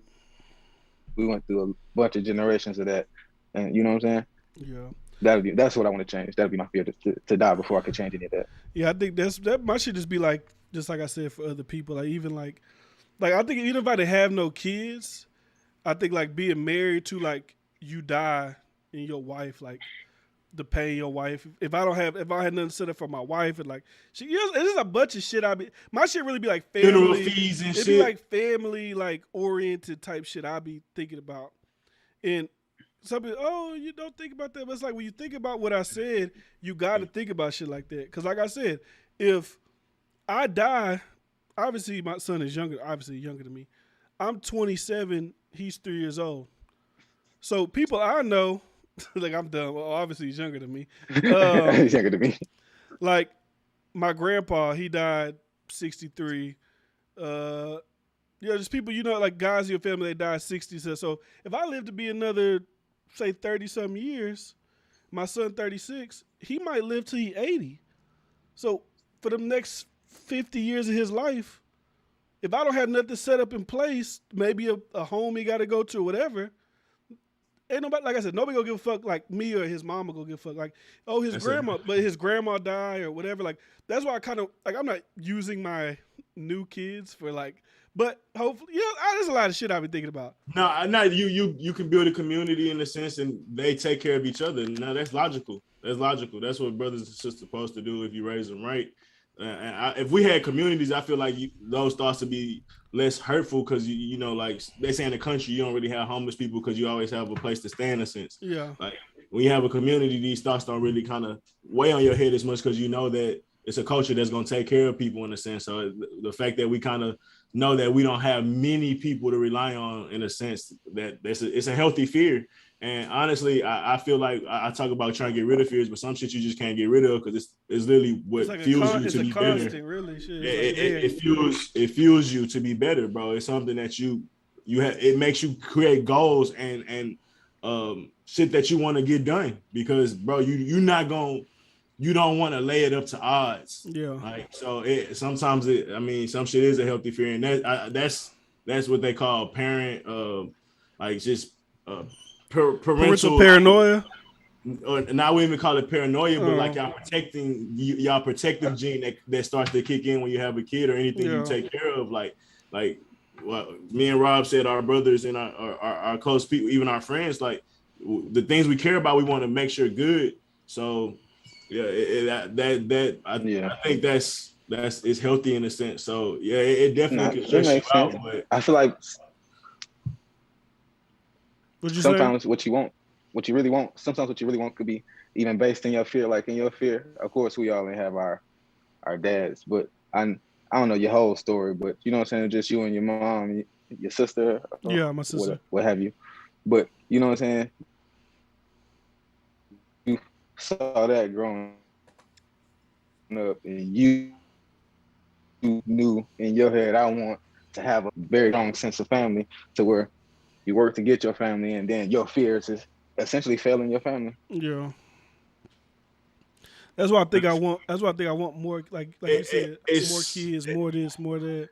we went through a bunch of generations of that, and you know what I'm saying? Yeah. That's what I want to change. That'd be my fear to die before I could change any of that. Yeah, I think that my shit just be like, just like I said for other people, like even like I think even if I didn't have no kids, I think like being married to like you die and your wife, like to pay your wife. If I had nothing set up for my wife and like it's just a bunch of shit. My shit really be like family funeral fees and shit. It'd be like family like oriented type shit I be thinking about. And some people, oh, you don't think about that. But it's like when you think about what I said, you got to think about shit like that. Because like I said, if I die, obviously my son is younger than me. I'm 27. He's 3 years old. So people I know, like I'm dumb. Well, obviously he's younger than me. He's younger than me. Like my grandpa, he died 63. Just people, like guys in your family, they died 60. So if I live to be another, say 30-something years, my son 36, he might live till he 80. So for the next 50 years of his life, if I don't have nothing set up in place, maybe a home he got to go to or whatever, ain't nobody, like I said, nobody gonna give a fuck like me or his mama gonna give a fuck. Like, oh, his grandma died or whatever. Like, that's why I kind of, like, I'm not using my new kids for like, But hopefully, there's a lot of shit I've been thinking about. No, not you can build a community in a sense, and they take care of each other. No, that's logical. That's logical. That's what brothers and sisters supposed to do if you raise them right. If we had communities, I feel like those thoughts would be less hurtful because you know, like they say in the country, you don't really have homeless people because you always have a place to stay in a sense. Yeah. Like when you have a community, these thoughts don't really kind of weigh on your head as much because you know that it's a culture that's going to take care of people in a sense. So the fact that we kind of know that we don't have many people to rely on in a sense that it's a healthy fear. And honestly, I feel like I talk about trying to get rid of fears, but some shit you just can't get rid of because it's literally what fuels you to be better. Really, shit. It fuels you to be better, bro. It's something that you have. It makes you create goals and shit that you want to get done because, bro, you don't want to lay it up to odds. Yeah. Like so, sometimes some shit is a healthy fear, and that's what they call parent, parental paranoia. Or not we even call it paranoia, but like y'all protective gene that starts to kick in when you have a kid or anything you take care of. Like what me and Rob said, our brothers and our close people, even our friends, like the things we care about, we want to make sure good. So yeah, I think that's it's healthy in a sense. So yeah, it definitely can stress you out. But I feel like sometimes what you really want could be even based in your fear. Like in your fear, of course, we all have our dads, but I don't know your whole story, but you know what I'm saying? Just you and your mom, your sister. My sister. What have you. But you know what I'm saying? You saw that growing up and you knew in your head, I want to have a very strong sense of family to where you work to get your family, and then your fears is essentially failing your family. Yeah, that's why I think I want. That's why I think I want more. Like you said, more kids, more this, more that.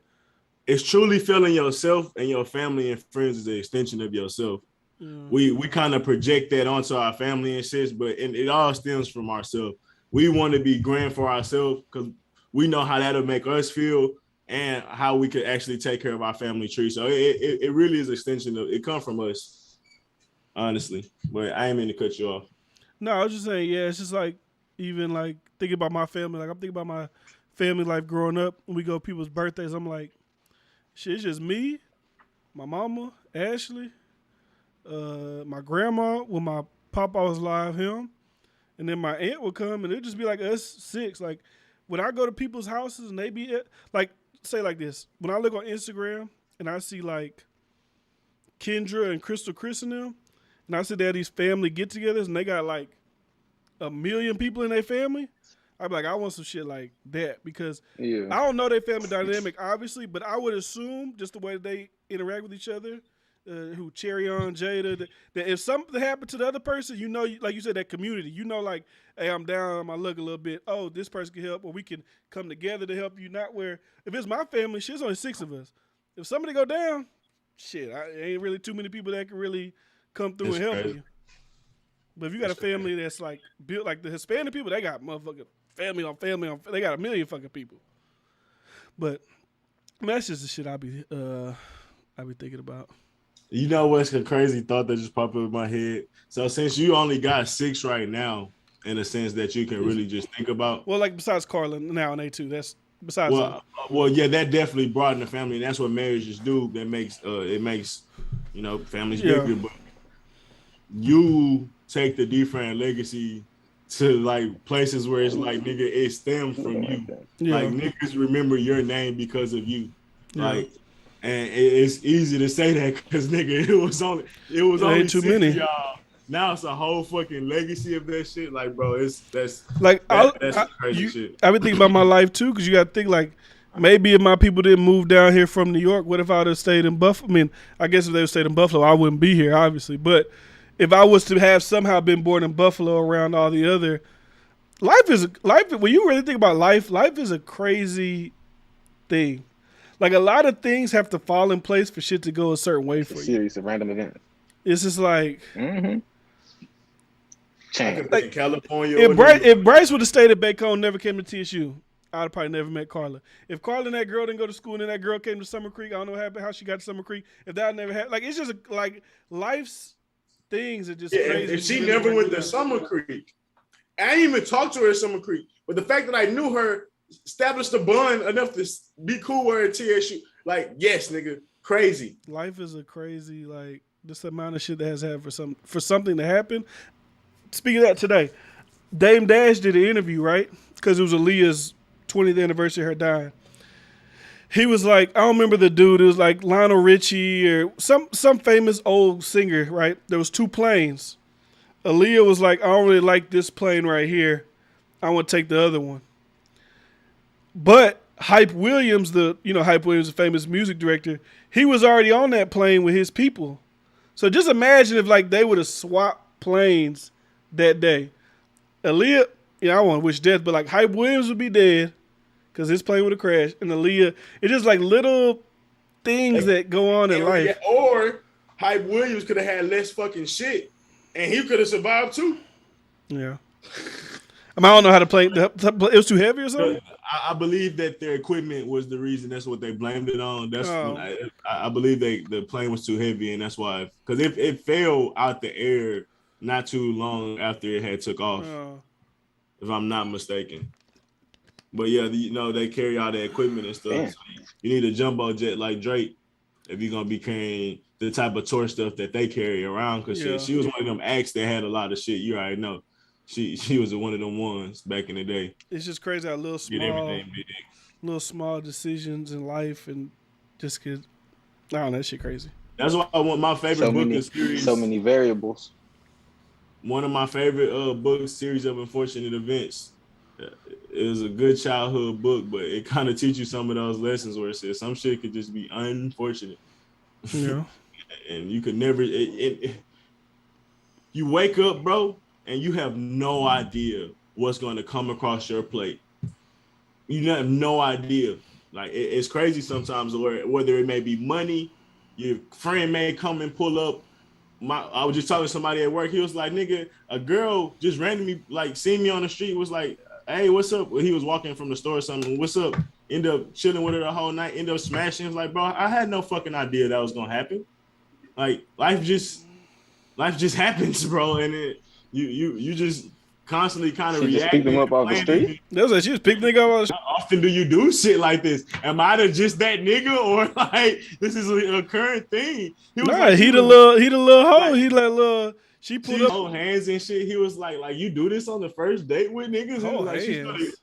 It's truly feeling yourself, and your family and friends is an extension of yourself. Yeah. We kind of project that onto our family and shit, but it all stems from ourselves. We want to be grand for ourselves because we know how that'll make us feel. And how we could actually take care of our family tree. So it really is an extension of it. Comes from us, honestly. But I ain't mean to cut you off. No, I was just saying, it's just like even like thinking about my family. Like I'm thinking about my family life growing up. When we go to people's birthdays, I'm like, shit, it's just me, my mama, Ashley, my grandma. When my papa was alive, him, and then my aunt would come, and it'd just be like us six. Like when I go to people's houses and they be like. Say like this, when I look on Instagram and I see like Kendra and Crystal Chris and them, and I see they have these family get-togethers and they got like 1 million people in their family, I'd be like, I want some shit like that because I don't know their family dynamic obviously, but I would assume just the way they interact with each other, who Cherry on Jada, that if something happened to the other person, you know, like you said, that community, you know, like, hey, I'm down on my luck a little bit. Oh, this person can help, or we can come together to help you. Not where if it's my family, shit's only 6 of us. If somebody go down, shit, ain't really too many people that can really come through and help you. But if you got a family that's like built like the Hispanic people, they got motherfucking family on, they got 1 million fucking people. But that's just the shit I be thinking about. You know what's a crazy thought that just popped up in my head? So since you only got 6 right now, in a sense that you can really just think about. Well, like besides Carla now and A2, that's besides. Well, yeah, that definitely broadened the family, and that's what marriages do. That makes it makes families bigger. But you take the different legacy to like places where it's like nigga, it stems from you. Yeah. Like niggas remember your name because of you. Yeah. Like. And it's easy to say that because nigga, it was only too many. Y'all. Now it's a whole fucking legacy of that shit. Like, bro, that's crazy shit. I've been thinking about my life too, because you got to think like maybe if my people didn't move down here from New York, what if I would have stayed in Buffalo? I mean, I guess if they would stayed in Buffalo, I wouldn't be here, obviously. But if I was to have somehow been born in Buffalo around all the other life. When you really think about life is a crazy thing. Like, a lot of things have to fall in place for shit to go a certain way for you. Series of random events. It's just like... Mm-hmm. Like in California... If Bryce would have stayed at Bacone, never came to TSU, I'd probably never met Carla. If Carla and that girl didn't go to school and then that girl came to Summer Creek, I don't know what happened, how she got to Summer Creek. If that never happened, like it's just like life's things are just crazy. If she never went to Summer Creek, I didn't even talk to her at Summer Creek, but the fact that I knew her established a bond enough to be cool with her at TSU, like yes, nigga, crazy. Life is a crazy like this amount of shit that has happened for something to happen. Speaking of that today, Dame Dash did an interview, right? Because it was Aaliyah's 20th anniversary of her dying. He was like, I don't remember the dude. It was like Lionel Richie or some famous old singer, right? There was 2 planes. Aaliyah was like, I don't really like this plane right here. I want to take the other one. But Hype Williams, Hype Williams, the famous music director, he was already on that plane with his people. So just imagine if like they would have swapped planes that day. Aaliyah, I want to wish death, but like Hype Williams would be dead because his plane would have crashed. And Aaliyah, it's just like little things that go on in life. Yeah, or Hype Williams could have had less fucking shit and he could have survived too. Yeah. I don't know how to play. It was too heavy or something? I believe that their equipment was the reason. That's what they blamed it on. I believe the plane was too heavy, and that's why. Because it fell out the air not too long after it had took off, if I'm not mistaken. But yeah, they carry all the equipment and stuff. So you need a jumbo jet like Drake if you're gonna be carrying the type of tour stuff that they carry around. Because she was one of them acts that had a lot of shit. You already know. She was one of them ones back in the day. It's just crazy how little small decisions in life and just I don't know, that shit crazy. That's why I want my favorite book in series. So many variables. One of my favorite book series of unfortunate events. It was a good childhood book, but it kind of teaches you some of those lessons where it says some shit could just be unfortunate. Yeah. And you could never. You wake up, bro, and you have no idea what's going to come across your plate. You have no idea. Like, it's crazy sometimes whether it may be money, your friend may come and pull up. I was just talking to somebody at work. He was like, nigga, a girl just randomly, like, seen me on the street, was like, hey, what's up? Well, he was walking from the store or something. What's up? End up chilling with her the whole night. End up smashing. It's like, bro, I had no fucking idea that was going to happen. Like, life just happens, bro. And you just constantly kind of react. Just pick them up off the street. That's what she was picking nigga up off the street. How often do you do shit like this? Am I just that nigga, or like this is a current thing? He the little hoe. He like little. She put up hold hands and shit. He was like you do this on the first date with niggas. Hold like hands.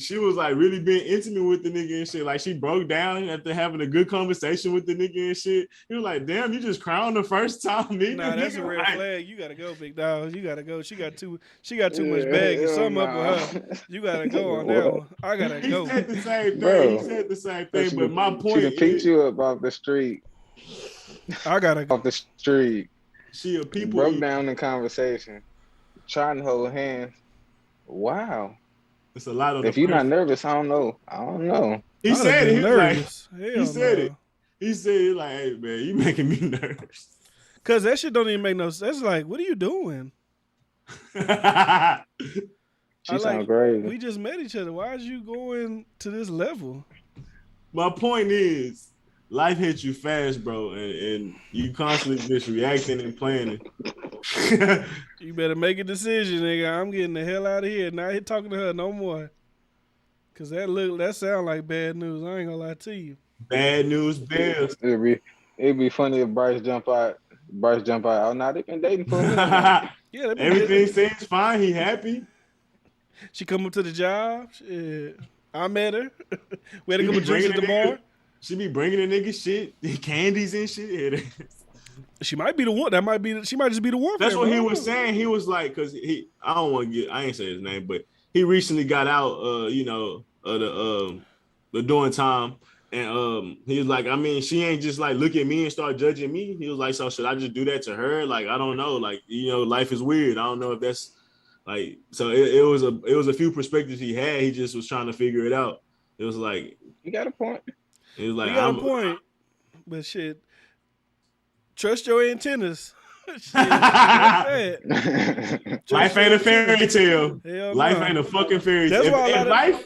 She was like really being intimate with the nigga and shit. Like she broke down after having a good conversation with the nigga and shit. He was like, damn, you just crowned the first time, nigga. Nah, that's a red flag. You gotta go, big dog. You gotta go. She got too much bag and something up with her. You gotta go on that one. I gotta go. He said the same thing. Bro, he said the same thing. But my point is, picked you up off the street. I gotta go off the street. She a people broke down in conversation, trying to hold hands. Wow. It's a lot of. If you're not nervous, I don't know. He said it. He nervous. He said it. He said like, "Hey man, you making me nervous." Cause that shit don't even make no sense. Like, what are you doing? She sounds great. We just met each other. Why is you going to this level? My point is, life hits you fast, bro, and you constantly just reacting and planning. You better make a decision, nigga. I'm getting the hell out of here. Not talking to her no more. Cause that sound like bad news. I ain't gonna lie to you. Bad news bears. It'd be funny if Bryce jump out. Oh, now they've been dating for a minute. Yeah, everything seems fine. He happy. She come up to the job. Shit. I met her. We had a couple drinks at the bar. She be bringing the nigga shit, candies and shit. She might be the one. She might just be the one. That's what he was saying. He was like, cause I ain't say his name, but he recently got out, the doing time. And he was like, I mean, she ain't just like look at me and start judging me. He was like, so should I just do that to her? Like, I don't know. Like, life is weird. I don't know if that's like, so it was a few perspectives he had. He just was trying to figure it out. It was like, you got a point. It was like, you got a point. But shit, trust your antennas. Shit, life ain't a fairy tale. Life ain't a fucking fairy tale.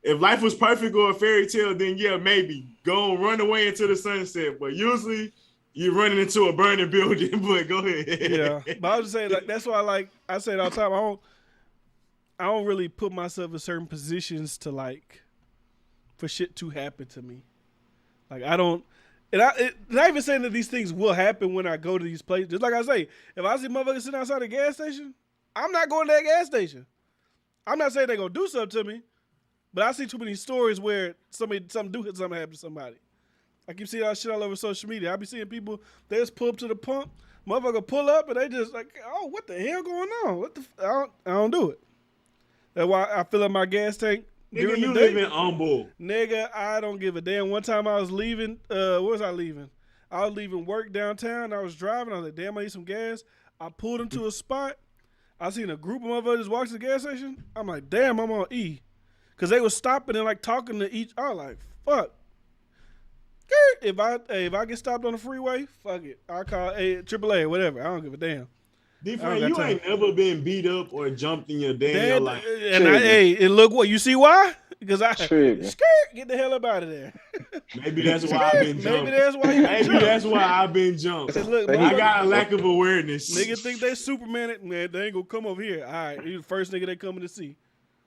if life was perfect or a fairy tale, then yeah, maybe go and run away into the sunset. But usually you're running into a burning building. But go ahead. Yeah, but I was just saying, like, that's why I say it all the time. I don't really put myself in certain positions to like for shit to happen to me. Like I don't. And not even saying that these things will happen when I go to these places. Just like I say, if I see motherfuckers sitting outside a gas station, I'm not going to that gas station. I'm not saying they're going to do something to me, but I see too many stories where something happen to somebody. I keep seeing that shit all over social media. I be seeing people, they just pull up to the pump, motherfucker pull up, and they just like, oh, what the hell going on? I don't do it. That's why I fill up my gas tank. Nigga, you live in Humble. Nigga, I don't give a damn. One time I was leaving, where was I leaving? I was leaving work downtown. I was driving. I was like, damn, I need some gas. I pulled into a spot. I seen a group of motherfuckers walk to the gas station. I'm like, damn, I'm on E. Because they was stopping and like talking to each. I was like, fuck. If I get stopped on the freeway, fuck it. I'll call AAA, whatever. I don't give a damn. Different. You ain't never been beat up or jumped in your damn life. And look what you see why? Because I get the hell up out of there. Maybe that's why I've been jumped. Maybe that's why I've been jumped. Look, I got a lack of awareness. Nigga think they Superman. Man, they ain't gonna come over here. All right, you the first nigga they coming to see.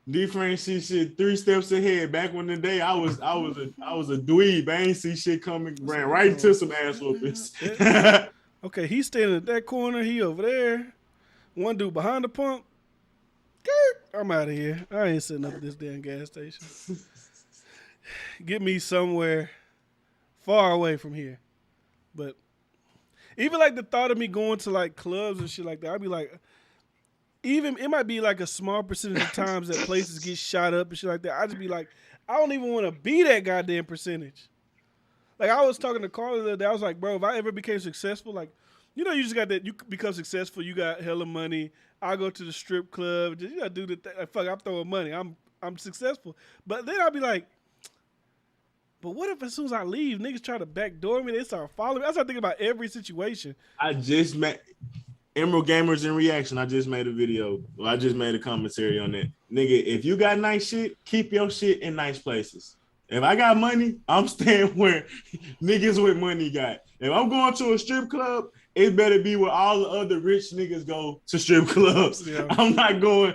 Different shit 3 steps ahead. Back when the day I was a dweeb. I ain't see shit coming. Ran right into some ass whoopings. Okay, he's standing at that corner. He over there. One dude behind the pump. I'm out of here. I ain't sitting up at this damn gas station. Get me somewhere far away from here. But even like the thought of me going to like clubs and shit like that, I'd be like, even it might be like a small percentage of times that places get shot up and shit like that. I'd just be like, I don't even want to be that goddamn percentage. Like I was talking to Carl the other day, I was like, bro, if I ever became successful, like, you know, you just got that. You become successful. You got hella money. I go to the strip club. Just, you gotta do the thing. Like, fuck, I'm throwing money. I'm successful. But then I'll be like, but what if as soon as I leave, niggas try to backdoor me? They start following me. I start thinking about every situation. I just met Emerald Gamers in Reaction. I just made a video. Well, I just made a commentary on that. Nigga, if you got nice shit, keep your shit in nice places. If I got money, I'm staying where niggas with money got. If I'm going to a strip club, it better be where all the other rich niggas go to strip clubs. Yeah. I'm going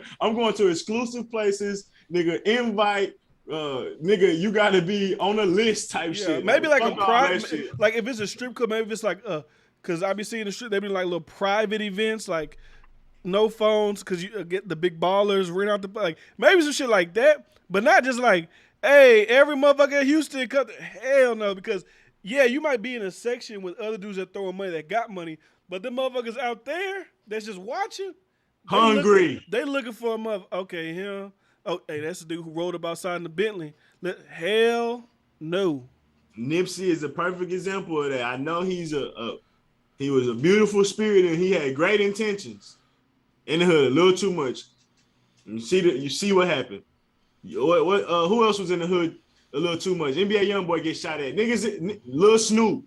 to exclusive places, nigga, invite, nigga, you gotta be on a list type shit. Maybe like a private, like if it's a strip club, maybe it's like, cause I be seeing the strip, they be like little private events, like no phones, cause you get the big ballers, rent out the, like maybe some shit like that, but not just like, hey, every motherfucker in Houston, hell no, because yeah, you might be in a section with other dudes that throwing money that got money, but the motherfuckers out there that's just watching, hungry. They looking for a mother. Okay, him. Oh, hey, that's the dude who rode up outside in the Bentley. Hell no. Nipsey is a perfect example of that. I know he was a beautiful spirit and he had great intentions in the hood, a little too much. You see what happened. Who else was in the hood a little too much? NBA YoungBoy get shot at. Niggas, Lil Snoop.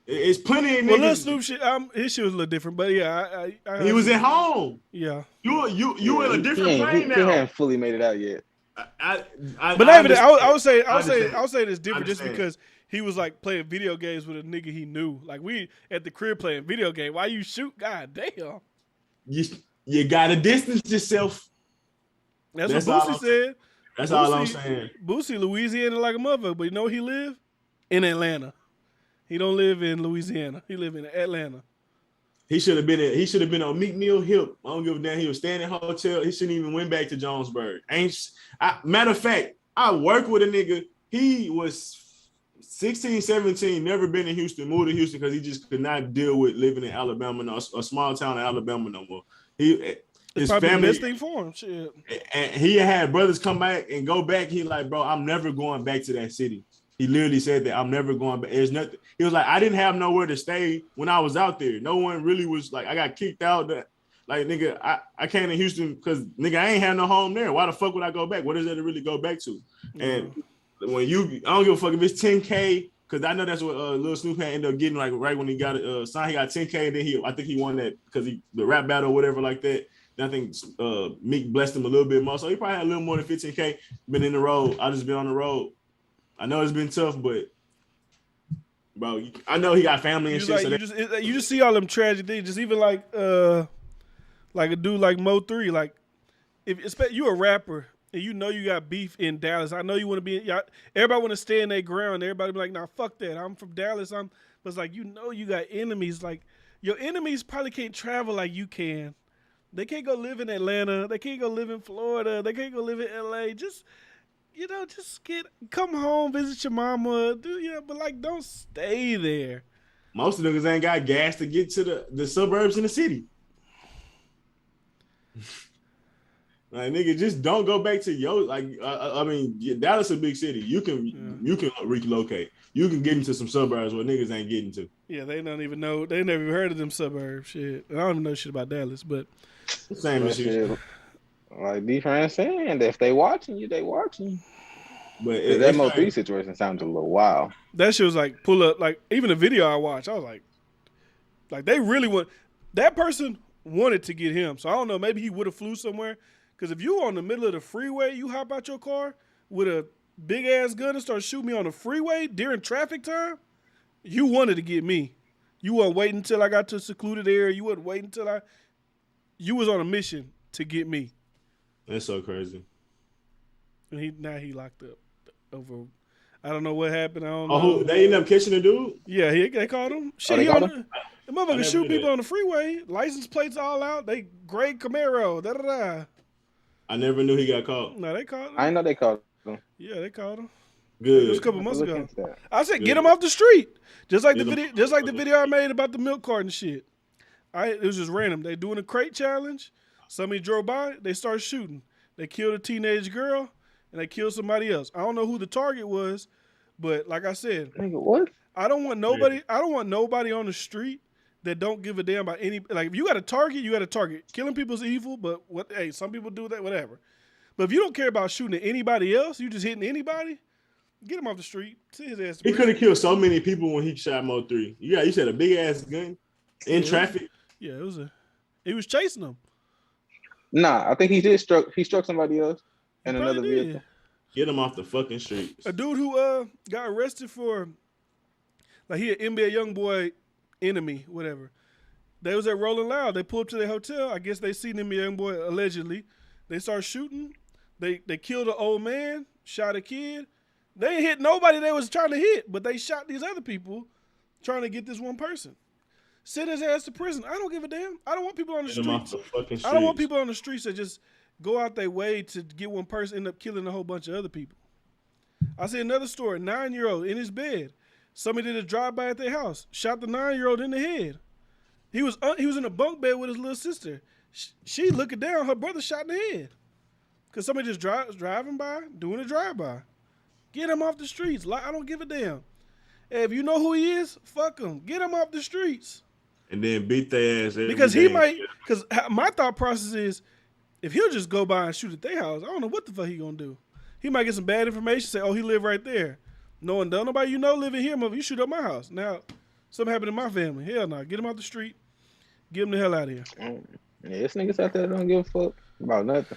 It's plenty of niggas. Well, Lil Snoop shit, his shit was a little different, but yeah, he was at home. Yeah, you in a different plane now. He hadn't fully made it out yet. But I would say it's different just because he was like playing video games with a nigga he knew. Like we at the crib playing video game. Why you shoot? God damn. You gotta distance yourself. That's what Boosie said. That's all I'm saying. Boosie, Louisiana like a motherfucker, but you know where he live? In Atlanta. He don't live in Louisiana. He live in Atlanta. He should have been on Meek Mill hip. I don't give a damn. He was staying in a hotel. He shouldn't even went back to Jonesburg. Matter of fact, I work with a nigga. He was 16, 17, never been in Houston, moved to Houston because he just could not deal with living in Alabama, a small town in Alabama no more. His family, the best thing for him. Shit. And he had brothers come back and go back. He like, bro, I'm never going back to that city. He literally said that I'm never going back. There's nothing. He was like, I didn't have nowhere to stay when I was out there. No one really was like, I got kicked out. Like, nigga, I came to Houston because, nigga, I ain't had no home there. Why the fuck would I go back? What is there to really go back to? And when I don't give a fuck if it's 10K, because I know that's what Lil Snoop had ended up getting, like, right when he got signed. He got 10K, and then I think he won that because the rap battle or whatever like that. And I think Meek blessed him a little bit more. So he probably had a little more than 15K. Been in the road. I just been on the road. I know it's been tough, but bro, I know he got family and shit. Like, you just see all them tragic things. Just even like a dude like Mo3. Like, if you a rapper and you know you got beef in Dallas, I know you want to be. Everybody want to stay in their ground. Everybody be like, nah, fuck that. I'm from Dallas. But it's like, you know, you got enemies. Like, your enemies probably can't travel like you can. They can't go live in Atlanta. They can't go live in Florida. They can't go live in LA. Just come home, visit your mama, but like, don't stay there. Most of niggas ain't got gas to get to the suburbs in the city. Like, nigga, just don't go back to Dallas is a big city. You can relocate. You can get into some suburbs where niggas ain't getting to. Yeah, they don't even know. They never even heard of them suburbs. Shit, I don't even know shit about Dallas, but same as shit. Like D-Fran saying, if they watching you, they watching you. But that Mo3 situation sounds a little wild. That shit was like pull up. Like, even the video I watched, I was like they really want that person wanted to get him. So I don't know. Maybe he would have flew somewhere. Because if you on the middle of the freeway, you hop out your car with a big ass gun and start shooting me on the freeway during traffic time, you wanted to get me. You weren't waiting until I got to a secluded area. You wasn't waiting until you was on a mission to get me. That's so crazy. And now he locked up over. I don't know what happened. I don't know. They ended up catching the dude? Yeah, they caught him. Shit, they caught him? The motherfucker shoot people on the freeway. License plates all out. They gray Camaro. Da da da. I never knew he got caught. No, they caught him. I know they caught him. Yeah, they caught him. Good. It was a couple months ago. I said, Good. Get him off the street. Just like the video I made about the milk carton shit. It was just random. They doing a crate challenge. Somebody drove by. They started shooting. They killed a teenage girl, and they killed somebody else. I don't know who the target was, but like I said, nigga, what? I don't want nobody. I don't want nobody on the street that don't give a damn about any. Like, if you got a target, you got a target. Killing people's evil, but hey, some people do that, whatever. But if you don't care about shooting at anybody else, you just hitting anybody, get him off the street. Send his ass. He could have killed so many people when he shot Mo3. Yeah, you said a big ass gun in traffic. Yeah, he was chasing them. Nah, I think he struck somebody else in another vehicle. Get him off the fucking streets. A dude who got arrested for, like, he an NBA YoungBoy enemy, whatever. They was at Rolling Loud. They pulled up to their hotel. I guess they seen NBA YoungBoy allegedly. They start shooting. They killed an old man, shot a kid. They ain't hit nobody they was trying to hit, but they shot these other people trying to get this one person. Send his ass to prison. I don't give a damn. I don't want people on the streets. I don't want people on the streets that just go out their way to get one person, end up killing a whole bunch of other people. I see another story. 9-year-old in his bed. Somebody did a drive-by at their house. Shot the 9-year-old in the head. He was in a bunk bed with his little sister. She looking down. Her brother shot in the head. Because somebody just driving by, doing a drive-by. Get him off the streets. I don't give a damn. And if you know who he is, fuck him. Get him off the streets. And then beat their ass. Because he might. Because my thought process is, if he'll just go by and shoot at their house, I don't know what the fuck he gonna do. He might get some bad information. Say, oh, he live right there. No one done. Nobody you know living here. You shoot up my house. Now, something happened to my family. Hell no. Get him out the street. Get him the hell out of here. Yeah, this niggas out there don't give a fuck about nothing.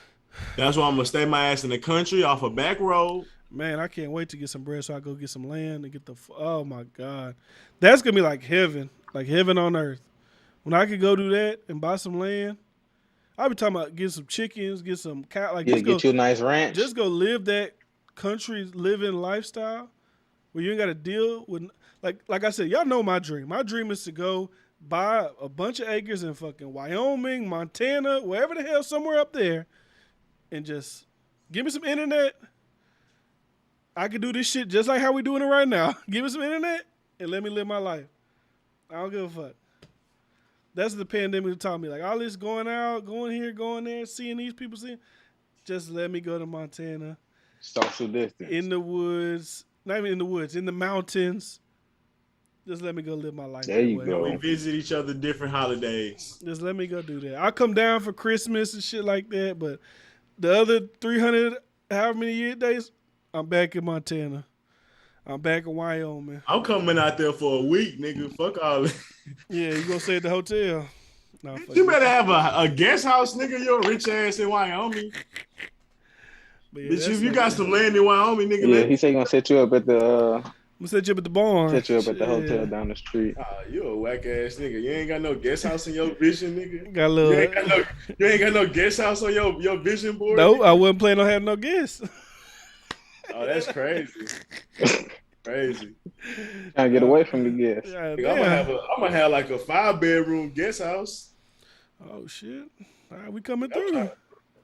That's why I'm gonna stay my ass in the country off a back road. Man, I can't wait to get some bread so I go get some land and get the. Oh my God, that's gonna be like heaven on earth. When I could go do that and buy some land, I'll be talking about get some chickens, get some cow. Like, get you a nice ranch. Just go live that country living lifestyle where you ain't got to deal with. Like I said, y'all know my dream. My dream is to go buy a bunch of acres in fucking Wyoming, Montana, wherever the hell, somewhere up there, and just give me some internet. I can do this shit just like how we doing it right now. Give me some internet and let me live my life. I don't give a fuck. That's the pandemic that taught me. Like, all this going out, going here, going there, seeing these people, just let me go to Montana. Social distance. In the woods. Not even in the woods. In the mountains. Just let me go live my life. There you go. We visit each other different holidays. Just let me go do that. I'll come down for Christmas and shit like that, but the other 300, however many days, I'm back in Montana. I'm back in Wyoming. I'm coming out there for a week, nigga. Fuck all that. Yeah, you gonna stay at the hotel. No, fuck You it. better have a guest house, nigga. You're a rich ass in Wyoming. But yeah, Bitch, that's if you like- got some land in Wyoming, nigga, Yeah, he said he gonna set you up at the I'm gonna set you up at the barn. hotel Shit. down the street. you a whack ass nigga. You ain't got no guest house in your vision, nigga. Got a little. You ain't got no guest house on your vision board. No, nigga? I wasn't planning on having no guests. Oh, that's crazy. Crazy. Trying to get away from the guests. God Nigga, I'm gonna have like a 5-bedroom guest house. Oh shit! All right, we coming I'm through. trying-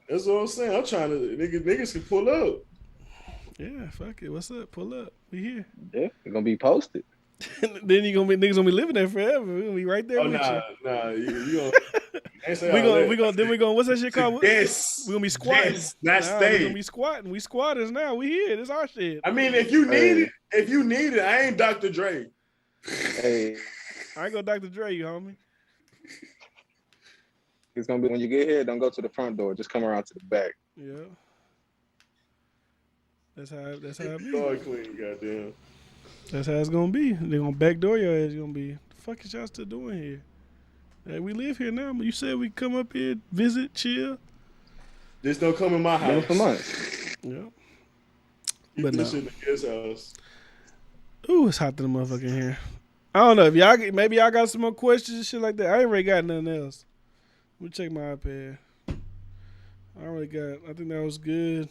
That's what I'm saying. I'm trying to niggas can pull up. Yeah, fuck it. What's up? Pull up. We here. Yeah, they're gonna be posted. Then you gonna be niggas gonna be living there forever. We gonna be right there with You you. We gonna. What's that shit called? Yes, We gonna be squatting. yes, not We stay. gonna be squatting. We squatters now. We here. This our shit. I mean, if you need it, I ain't Dr. Dre. Hey, I ain't gonna Dr. Dre you, homie. it's gonna be when you get here. Don't go to the front door. Just come around to the back. Yeah. That's how it be. Dog clean, goddamn. That's how it's gonna be. They gonna backdoor your ass. You gonna be. The fuck is y'all still doing here? Hey, we live here now. But you said we come up here, visit, chill. Just don't come in my Been house. for months. Yeah. Keep But this no. shit in the guest house. Ooh, it's hot to the motherfucker in here. I don't know if maybe y'all got some more questions and shit like that. I ain't really got nothing else. Let me check my iPad. I think that was good.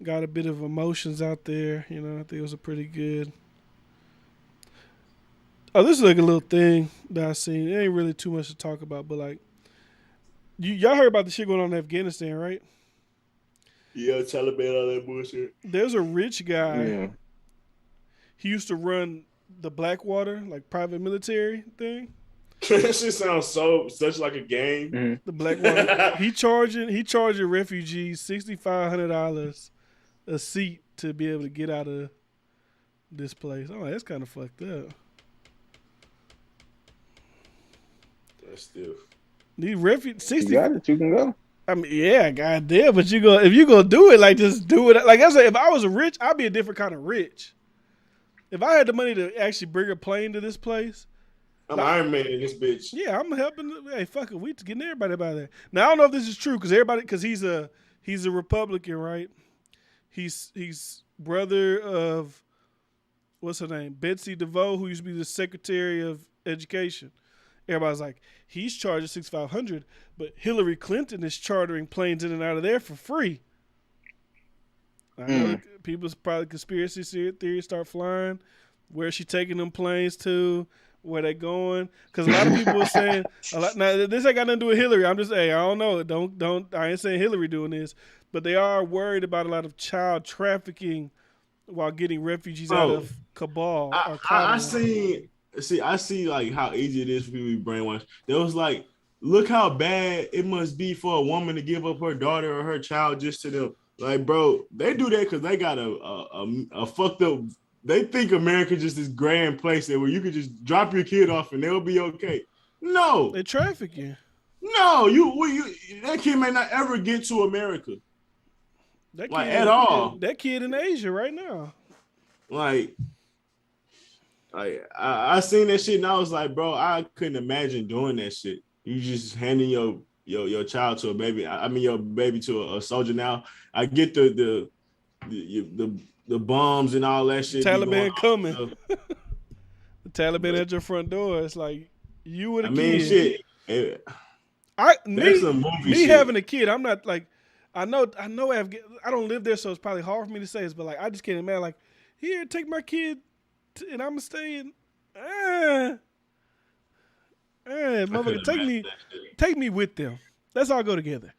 Got a bit of emotions out there. You know, I think it was a pretty good. Oh, this is like a little thing that I seen. It ain't really too much to talk about, but like, y'all heard about the shit going on in Afghanistan, right? Yeah, Taliban, all that bullshit. There's a rich guy. Yeah. He used to run the Blackwater, like private military thing. That shit sounds such like a game. Mm-hmm. The Blackwater. he charging refugees $6,500 a seat to be able to get out of this place. Oh, that's kind of fucked up. That's still. These refugees, You 60. got it. You can go. I mean, yeah, goddamn. But if you gonna do it, like just do it. Like I said, if I was rich, I'd be a different kind of rich. If I had the money to actually bring a plane to this place, I'm Iron Man in this bitch. yeah, I'm helping. Hey, fuck it, we getting everybody about that. Now I don't know if this is true because he's a Republican, right? He's brother of what's her name, Betsy DeVos, who used to be the Secretary of Education. Everybody's like, he's charging $6,500, but Hillary Clinton is chartering planes in and out of there for free. I know people's probably conspiracy theories start flying. Where's she taking them planes to? Where they going? Because a lot of people are saying, now this ain't got nothing to do with Hillary. I'm just saying, I don't know. Don't. I ain't saying Hillary doing this, but they are worried about a lot of child trafficking while getting refugees out of Kabul. I see like how easy it is for people to be brainwashed. There was like, look how bad it must be for a woman to give up her daughter or her child just to them. Like, bro, they do that because they got a fucked up. They think America just this grand place that where you could just drop your kid off and they'll be okay. No, They trafficking. no, that kid may not ever get to America. That Like, kid, at all. That kid in Asia right now. Like I seen that shit and I was like, bro, I couldn't imagine doing that shit. You just handing your child to a baby. I mean your baby to a soldier. Now I get the bombs and all that shit. Taliban coming. The Taliban at your front door. It's like you with a I mean, kid. shit. Me some movie shit. having a kid. I'm not like I know. I don't live there, so it's probably hard for me to say this. But like, I just can't imagine. Like, here, take my kid, and I'm gonna stay in. Motherfucker, take me with them. Let's all go together.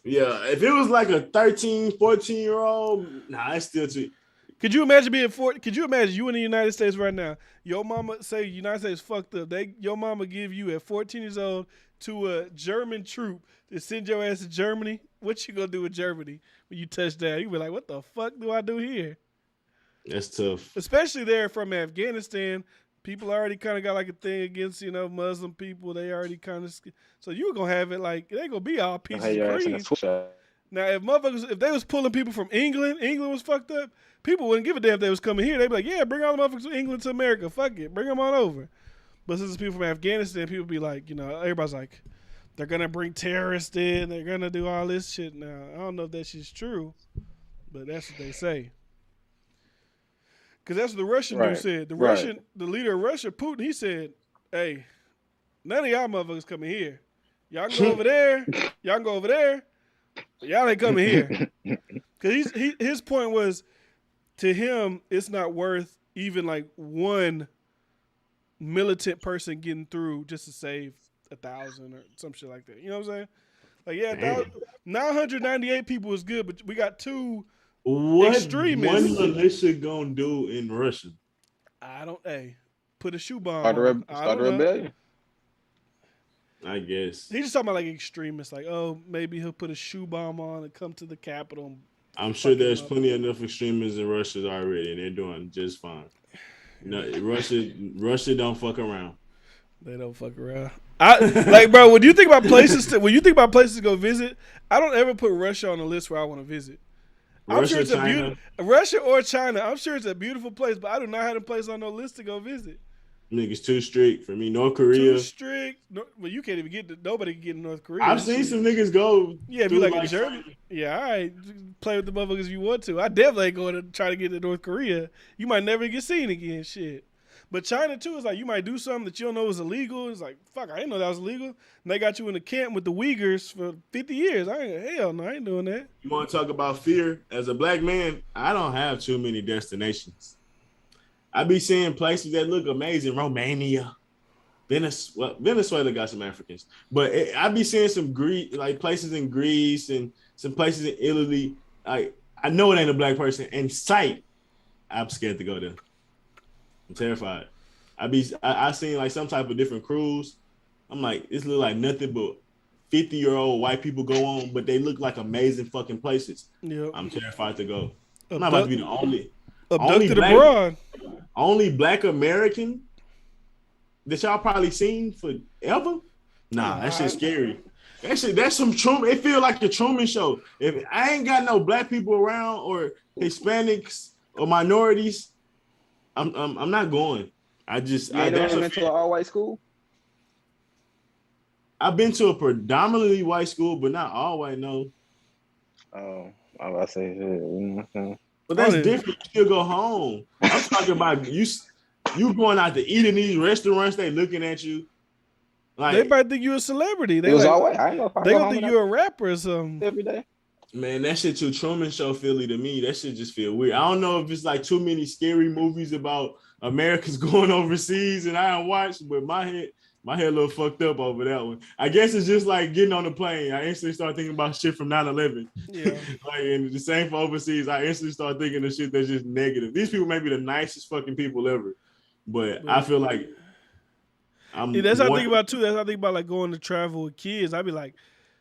Yeah, if it was like a 13, 14-year-old, nah, it's still too. Could you imagine being 40? Could you imagine you in the United States right now? Your mama say United States fucked up. Your mama give you at 14 years old to a German troop to send your ass to Germany. What you gonna do in Germany when you touch down? You be like, what the fuck do I do here? That's tough. Especially there from Afghanistan. People already kind of got like a thing against, Muslim people. They already kind of, so you were gonna have it like, it ain't gonna be all pieces of cream. Now, if they was pulling people from England was fucked up, people wouldn't give a damn if they was coming here. They'd be like, yeah, bring all the motherfuckers from England to America. Fuck it. Bring them on over. But since it's people from Afghanistan, people be like, everybody's like, they're gonna bring terrorists in, they're gonna do all this shit. Now I don't know if that shit's true, but that's what they say. Because that's what the Russian dude said. The leader of Russia, Putin, he said, "Hey, none of y'all motherfuckers coming here. Y'all can go over there. Y'all can go over there. But y'all ain't coming here." Because his point was, to him, it's not worth even like one militant person getting through just to save 1,000 or some shit like that. You know what I'm saying? Like, yeah, 998 people is good, but we got two extremists. What militia gonna do in Russia? Put a shoe bomb. Start a rebellion. I guess. He's just talking about like extremists, like, oh, maybe he'll put a shoe bomb on and come to the Capitol. I'm sure there's plenty enough extremists in Russia already, and they're doing just fine. No, Russia don't fuck around. They don't fuck around. Bro, when you think about places to go visit, I don't ever put Russia on the list where I want to visit. Russia or China. I'm sure it's a beautiful place, but I do not have a place on no list to go visit. Niggas too strict for me. North Korea. Too strict. Well, you can't even nobody can get to North Korea. I've seen some niggas go. Yeah, be like in Germany. Yeah, all right. Play with the motherfuckers if you want to. I definitely ain't going to try to get to North Korea. You might never get seen again. Shit. But China, too, is like you might do something that you don't know is illegal. It's like, fuck, I didn't know that was illegal. And they got you in a camp with the Uyghurs for 50 years. Hell no, I ain't doing that. You want to talk about fear? As a black man, I don't have too many destinations. I be seeing places that look amazing. Romania. Venezuela got some Africans. But I be seeing some places in Greece and some places in Italy. I know it ain't a black person. And sight, I'm scared to go there. I'm terrified. I seen like some type of different cruise. I'm like, this look like nothing but 50-year-old white people go on, but they look like amazing fucking places. Yep. I'm terrified to go. I'm not about to be the only black American that y'all probably seen forever. Nah, that shit's scary. That's some Truman. It feel like the Truman Show. If I ain't got no black people around or Hispanics or minorities, I'm not going. You never been to an all-white school? I've been to a predominantly white school, but not all white. No. Oh, I was about to say shit. You know what I'm saying? But that's different. You still go home. I'm talking about you going out to eat in these restaurants. They looking at you. Like, they might think you a celebrity. It was all white. I know if I they gonna think you a rapper or something. Every day. Man, that shit too Truman Show Philly to me. That shit just feel weird. I don't know if it's like too many scary movies about Americans going overseas and I don't watch, but my head a little fucked up over that one. I guess it's just like getting on the plane. I instantly start thinking about shit from 9/11. Yeah. And the same for overseas. I instantly start thinking of shit that's just negative. These people may be the nicest fucking people ever, but I feel like that's how I think about too. That's how I think about like going to travel with kids. I'd be like,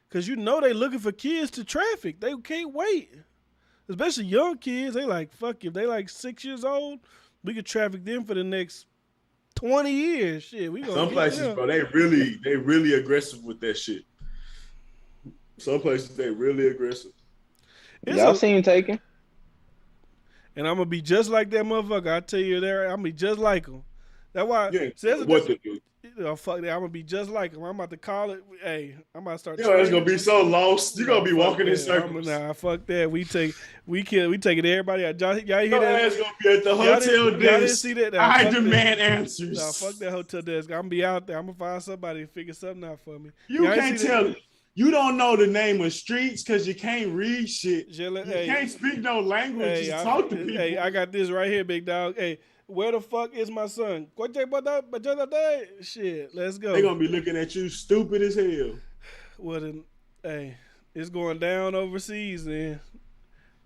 because they looking for kids to traffic. They can't wait. Especially young kids. They like, fuck, if they like 6 years old, we could traffic them for the next 20 years. Shit, we gonna some places, bro, they really aggressive with that shit. Some places they really aggressive. Y'all seen Taken? And I'm gonna be just like that motherfucker. I tell you there, I'm gonna be just like him. That's why. What to do? Fuck that. I'm gonna be just like him. I'm about to call it. Hey, I'm about to start. It's gonna be so lost. You're gonna be walking in circles. Nah, fuck that. We taking everybody out. Y'all hear that? Ass gonna be at the hotel desk. Y'all didn't see that? Nah, I demand answers. Nah, fuck that hotel desk. I'm gonna be out there. I'm gonna find somebody to figure something out for me. You can't tell. You don't know the name of streets because you can't read shit. You can't speak no language. Just talk to people. Hey, I got this right here, big dog. Hey. Where the fuck is my son? Shit, let's go. They gonna be looking at you stupid as hell. Well then, hey, it's going down overseas then.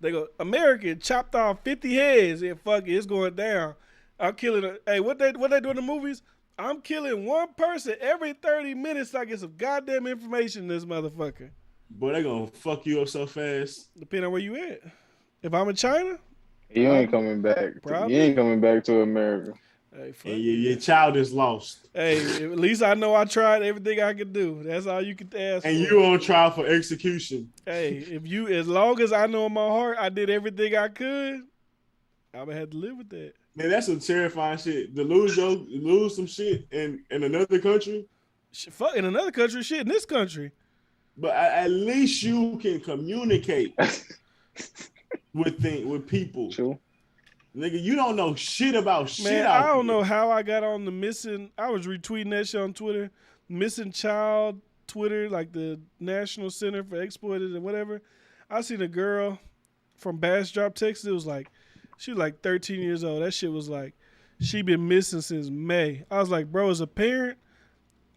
They go, American chopped off 50 heads. Yeah, fuck it, it's going down. I'm killing what they do in the movies? I'm killing one person every 30 minutes so I get some goddamn information in this motherfucker. Boy, they gonna fuck you up so fast. Depending on where you at. If I'm in China, you ain't coming back. You ain't coming back to America. Hey, your child is lost. Hey, at least I know I tried everything I could do. That's all you can ask. And you on trial for execution. Hey, as long as I know in my heart I did everything I could, I'm gonna have to live with that. Man, that's some terrifying shit. To lose some shit in another country. Fuck in another country, shit in this country. But at least you can communicate with people. True. Nigga, you don't know shit about shit. Man, out I don't here. know how I got on the missing. I was retweeting that shit on Twitter. Missing child Twitter, like the National Center for Exploited and whatever. I seen a girl from Bastrop, Texas. It was like, she was like 13 years old. That shit was like, she been missing since May. I was like, bro, as a parent,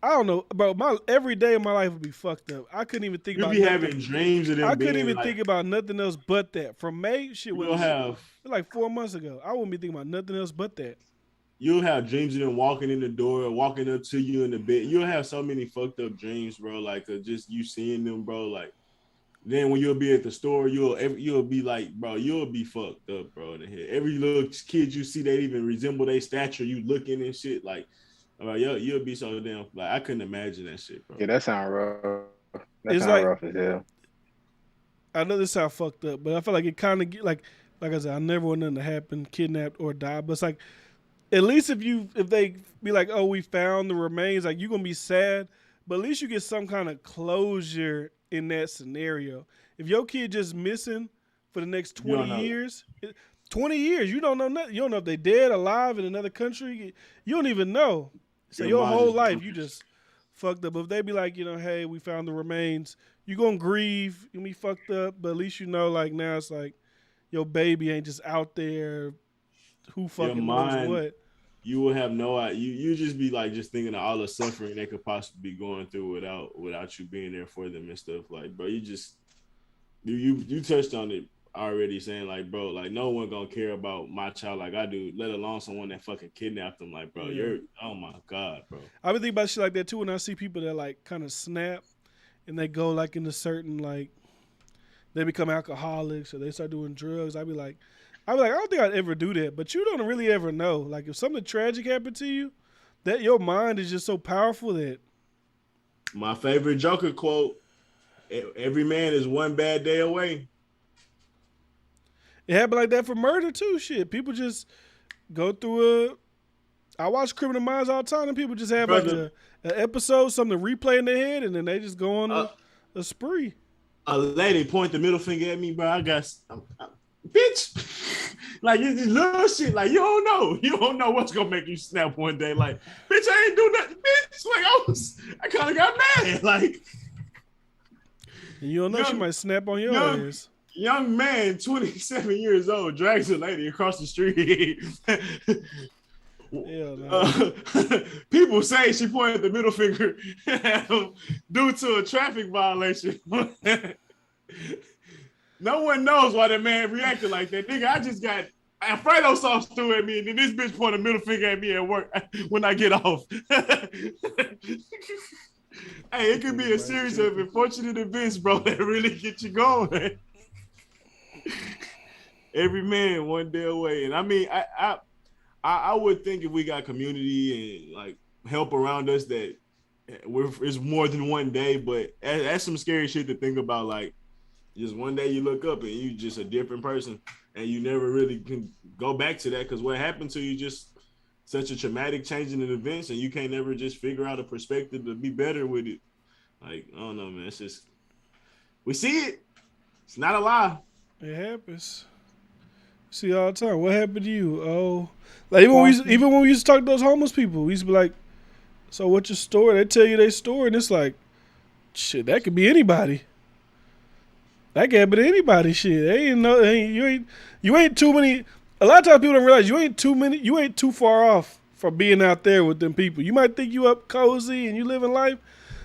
I don't know, bro. Every day of my life would be fucked up. I couldn't even think You about. be having dreams of them. I couldn't being even like, think about nothing else but that. From May, shit was like 4 months ago. I wouldn't be thinking about nothing else but that. You'll have dreams of them walking in the door, walking up to you in the bed. You'll have so many fucked up dreams, bro. Like just you seeing them, bro. Like then when you'll be at the store, you'll be like, bro, you'll be fucked up, bro. In the head. Every little kid you see, they even resemble their stature. You looking and shit, like, you'll be so damn. Like I couldn't imagine that shit, bro. Yeah, that sound rough. It's sound like, rough as hell. I know this sound fucked up, but I feel like it kind of like I said, I never want nothing to happen, kidnapped or die. But it's like, at least if they be like, oh, we found the remains, like you're gonna be sad, but at least you get some kind of closure in that scenario. If your kid just missing for the next 20 years, 20 years, you don't know nothing. You don't know if they dead, alive in another country. You don't even know. So your whole life, you just fucked up. But if they be like, hey, we found the remains, you gonna grieve, you be fucked up, but at least you know, like now it's like your baby ain't just out there. Who fucking knows what? You will have no idea. You just be like just thinking of all the suffering they could possibly be going through without you being there for them and stuff. Like, bro, you touched on it already, saying like, bro, like no one gonna care about my child like I do, let alone someone that fucking kidnapped them. Like, bro, you're oh my god, bro. I been thinking about shit like that too when I see people that like kind of snap and they go like into certain like they become alcoholics or they start doing drugs. I be like, I don't think I'd ever do that, but you don't really ever know. Like if something tragic happened to you, that your mind is just so powerful that. My favorite Joker quote: "Every man is one bad day away." It happened like that for murder too. Shit, people just go through I watch Criminal Minds all the time, and people just have like an episode, something to replay in their head, and then they just go on a spree. A lady point the middle finger at me, bro. Bitch, like you little shit, like you don't know what's gonna make you snap one day. Like, bitch, I ain't do nothing, bitch. Like I kind of got mad, like. And you don't know, she might snap on your ass. Young man, 27 years old, drags a lady across the street. People say she pointed the middle finger due to a traffic violation. No one knows why that man reacted like that. Nigga, I just got Alfredo sauce threw at me, and then this bitch pointed a middle finger at me at work when I get off. Hey, it could be a series of unfortunate events, bro, that really get you going. Every man one day away. And I mean, I would think if we got community and like help around us that it's more than one day, but that's some scary shit to think about. Like just one day you look up and you just a different person and you never really can go back to that because what happened to you just such a traumatic change in the events and you can't never just figure out a perspective to be better with it. Like, I don't know, man. It's just, we see it. It's not a lie. It happens. See all the time. What happened to you? Oh, like even when we used to talk to those homeless people, we used to be like, "So what's your story?" They tell you their story, and it's like, shit, that could be anybody. That could happen to anybody. Shit, you ain't too many. A lot of times people don't realize you ain't too far off from being out there with them people. You might think you up cozy and you living life.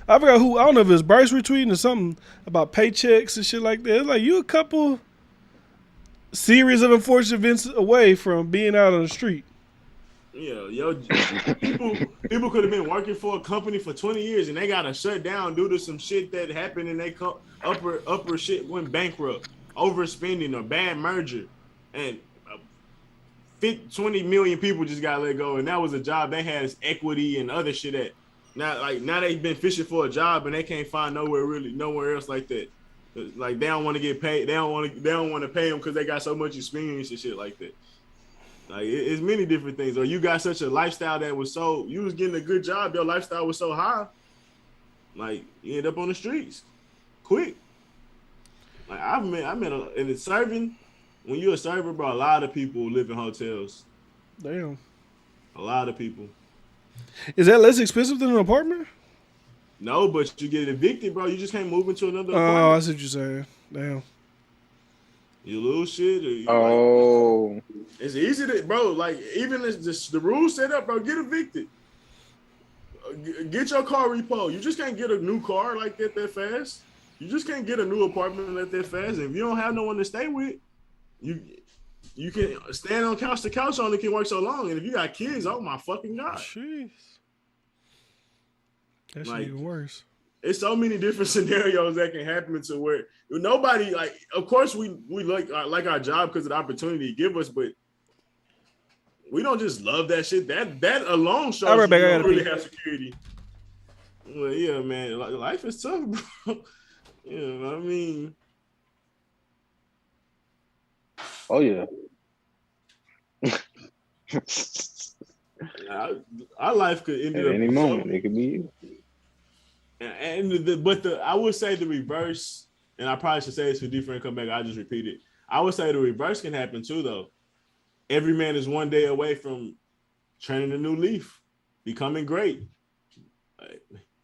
I forgot who. I don't know if it's Bryce retweeting or something about paychecks and shit like that. It's like you a couple series of unfortunate events away from being out on the street. Yeah, people could have been working for a company for 20 years and they got to shut down due to some shit that happened and they upper shit went bankrupt, overspending or bad merger, and 20 million people just got let go, and that was a job they had as equity and other shit at. Now they've been fishing for a job and they can't find nowhere else like that. Like they don't want to get paid. They don't want to pay them because they got so much experience and shit like that. Like it's many different things. Or you got such a lifestyle that was so you was getting a good job, your lifestyle was so high, like you end up on the streets quick. Like I met and it's serving. When you're a server, bro, a lot of people live in hotels. Damn. A lot of people. Is that less expensive than an apartment? No, but you get evicted, bro. You just can't move into another apartment. Oh, I see what you're saying. Damn. You lose shit. Like, it's easy to, bro. Like even as the rules set up, bro. Get evicted. Get your car repo. You just can't get a new car like that fast. You just can't get a new apartment like that fast. And if you don't have no one to stay with, you can stand on couch to couch only can work so long. And if you got kids, oh my fucking God. Jeez. That's like, even worse. It's so many different scenarios that can happen to where nobody, like, of course we like our job because of the opportunity to give us, but we don't just love that shit. That alone shows you don't really have security. Well, yeah, man, life is tough, bro. You know what I mean? Oh yeah. Our life could end at any moment. It could be. But I would say the reverse, and I probably should say this for different comeback. I just repeat it. I would say the reverse can happen too, though. Every man is one day away from turning a new leaf, becoming great,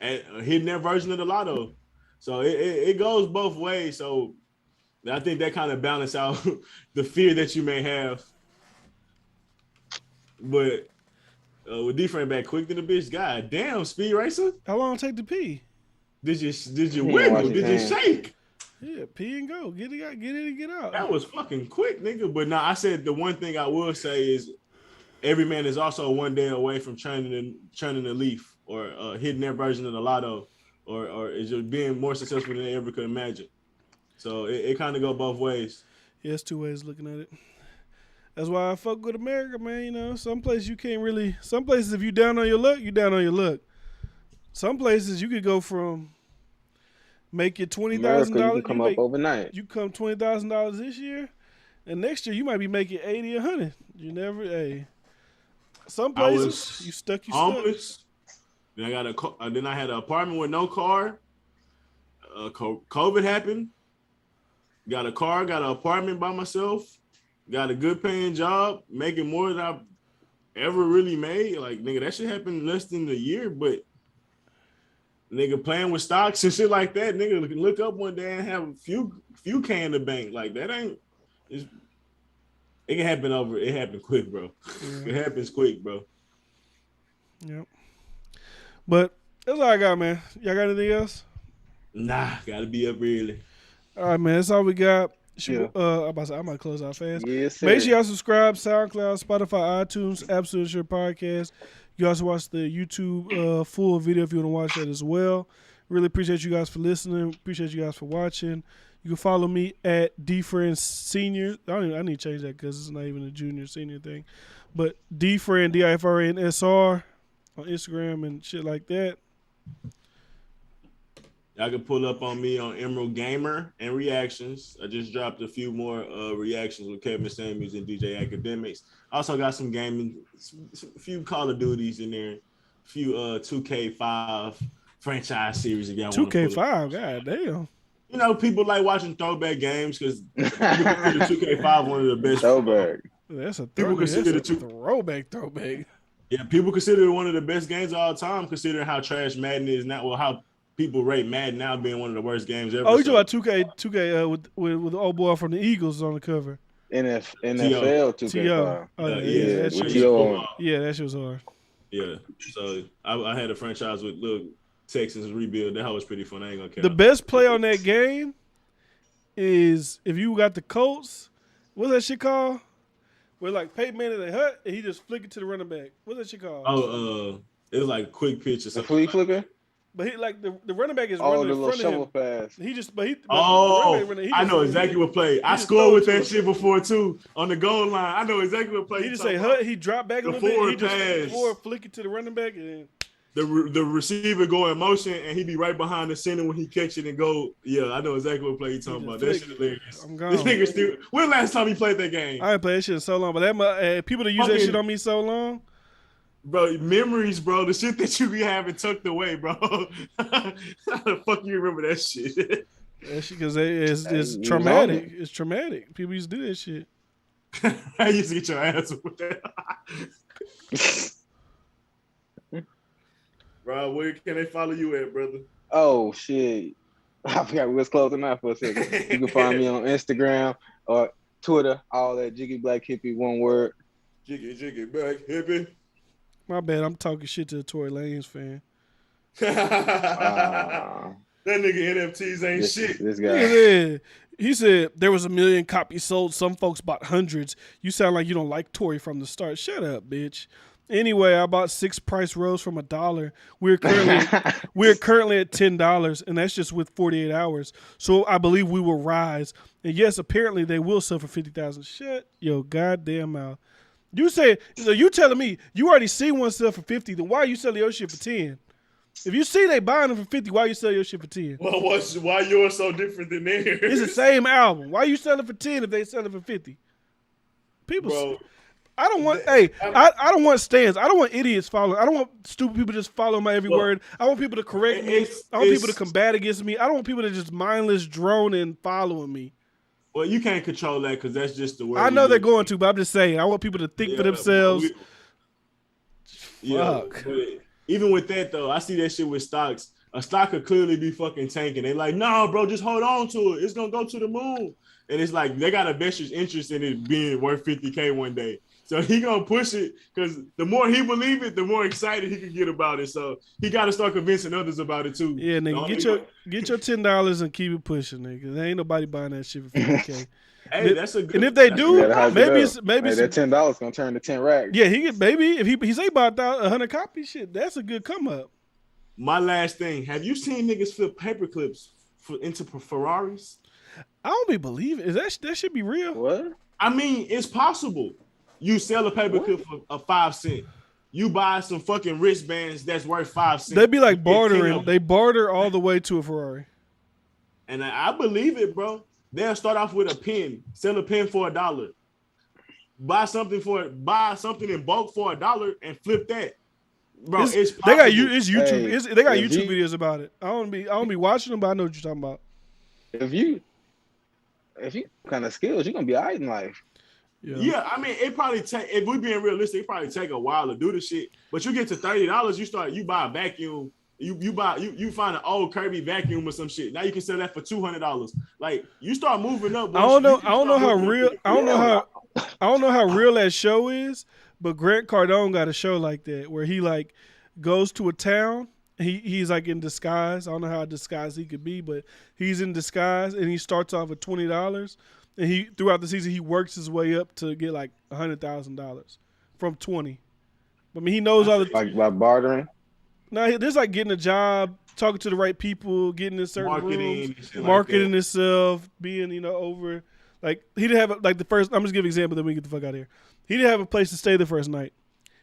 and hitting that version of the lotto. So it goes both ways. So I think that kind of balance out the fear that you may have. But with different back quick than the bitch, god damn, Speed Racer. How long it take to pee? Did you wiggle? Did you shake? Yeah, pee and go. Get it out, get it and get out. That was fucking quick, nigga. But now I said the one thing I will say is every man is also one day away from turning the leaf or hitting their version of the lotto or is just being more successful than they ever could imagine. So it kind of go both ways. Yeah, it's two ways looking at it. That's why I fuck with America, man. You know, some places you can't really. Some places, if you down on your luck, you down on your luck. Some places you could go from make it $20,000. Come up overnight. You come $20,000 this year, and next year you might be making 80 or 100. You never. Hey, some places you stuck. Homeless. Then I had an apartment with no car. COVID happened. Got a car. Got an apartment by myself. Got a good paying job, making more than I've ever really made. Like, nigga, that shit happened less than a year, but nigga playing with stocks and shit like that, nigga can look up one day and have a few K in the bank. Like, that ain't, it can happen it happened quick, bro. Yeah. It happens quick, bro. Yep. But that's all I got, man. Y'all got anything else? Nah, gotta be up early. All right, man, that's all we got. Yeah. I might close out fast. Yes, make sure y'all subscribe, SoundCloud, Spotify, iTunes, Absolute Sure Podcast. You also watch the YouTube full video if you want to watch that as well. Really appreciate you guys for listening. Appreciate you guys for watching. You can follow me at DFriend Senior. I need to change that because it's not even a junior senior thing. But DFriend, DIFRANSR on Instagram and shit like that. Y'all can pull up on me on Emerald Gamer and Reactions. I just dropped a few more reactions with Kevin Samuels and DJ Academics. Also got some gaming, a few Call of Duties in there, a few 2K5 franchise series. 2K5, god damn. You know, people like watching throwback games because people consider 2K5 one of the best. Throwback. That's a throwback. Yeah, people consider it one of the best games of all time, considering how trash Madden is now. Well, how people rate Madden now being one of the worst games ever. Oh, you talking about 2K with the old boy from the Eagles on the cover. NFL 2K5. Oh, yeah, that shit was hard. Yeah, so I had a franchise with little Texans rebuild. That was pretty fun. I ain't gonna care. The best play on that game is if you got the Colts. What's that shit called? Where like Peyton Manning they hut and he just flick it to the running back. What's that shit called? Oh, it was like quick pitch or something. The flea flicker. But he like the running back is running in front of him. Pass. He just I know exactly what play. I scored with that shit before too on the goal line. I know exactly what play. He just say hut. He dropped back a little bit. He just pass. forward flick it to the running back and the receiver go in motion and he be right behind the center when he catch it and go. Yeah, I know exactly what play you talking about. That shit hilarious. I'm gone. This nigga still. When last time he played that game? I ain't played that shit in so long, but that people that use that shit on me so long. Bro, memories, bro. The shit that you be having tucked away, bro. How the fuck you remember that shit? That shit, because it's traumatic. It's traumatic. People used to do that shit. I used to get your ass with that. Bro, where can they follow you at, brother? Oh shit. I forgot we was closing out for a second. You can find me on Instagram or Twitter, all that Jiggy Black Hippie, one word. Jiggy Black Hippie. My bad, I'm talking shit to a Tory Lanez fan. That nigga NFTs ain't shit. This guy. Yeah. He said there was 1 million copies sold. Some folks bought hundreds. You sound like you don't like Tory from the start. Shut up, bitch. Anyway, I bought 6 price rolls from $1. We're currently at $10, and that's just with 48 hours. So I believe we will rise. And yes, apparently they will sell for 50,000. Shut your goddamn mouth. You say so? You telling me you already see one sell for 50? Then why are you selling your shit for 10? If you see they buying them for 50, why you sell your shit for 10? Well, why yours so different than theirs? It's the same album. Why you selling for 10 if they selling for 50? People. Bro. I don't want. I don't want stands. I don't want idiots following. I don't want stupid people just following my every word. I want people to correct me. I want people to combat against me. I don't want people to just mindless drone and following me. Well, you can't control that because that's just the way. I know they're going to, but I'm just saying. I want people to think for themselves. Fuck. But even with that though, I see that shit with stocks. A stock could clearly be fucking tanking. They like, no, bro, just hold on to it. It's gonna go to the moon. And it's like they got a vested interest in it being worth 50K one day. So he gonna push it because the more he believe it, the more excited he can get about it. So he got to start convincing others about it too. Yeah, nigga, get your $10 and keep it pushing, nigga. There ain't nobody buying that shit for 50K. Hey, that's a good. And if they do, maybe that $10 gonna turn to 10 racks. Yeah, if he say about 100 copies, shit, that's a good come up. My last thing: have you seen niggas flip paper clips into Ferraris? I don't be believing. That should be real? What? I mean, it's possible. You sell a paper clip for a 5 cent. You buy some fucking wristbands that's worth 5 cents. They be like bartering. They barter all the way to a Ferrari. And I believe it, bro. They'll start off with a pen, sell a pen for $1. Buy something in bulk for $1 and flip that. Bro, it's possible. They got YouTube. They got YouTube videos about it. I don't be watching them, but I know what you're talking about. If you kind of skills, you're gonna be all right in life. Yeah, I mean, it probably take, if we being realistic, it probably take a while to do the shit. But you get to $30, you buy a vacuum, you find an old Kirby vacuum or some shit. Now you can sell that for $200. Like you start moving up. I don't know how real that show is, but Grant Cardone got a show like that where he like goes to a town. He's like in disguise. I don't know how disguised he could be, but he's in disguise and he starts off with $20. And throughout the season, he works his way up to get like $100,000 from 20. I mean, he knows all the like by bartering. No, there's like getting a job, talking to the right people, getting in certain rooms, marketing like himself, being over. Like he didn't have like the first. I'm just giving an example, then we get the fuck out of here. He didn't have a place to stay the first night.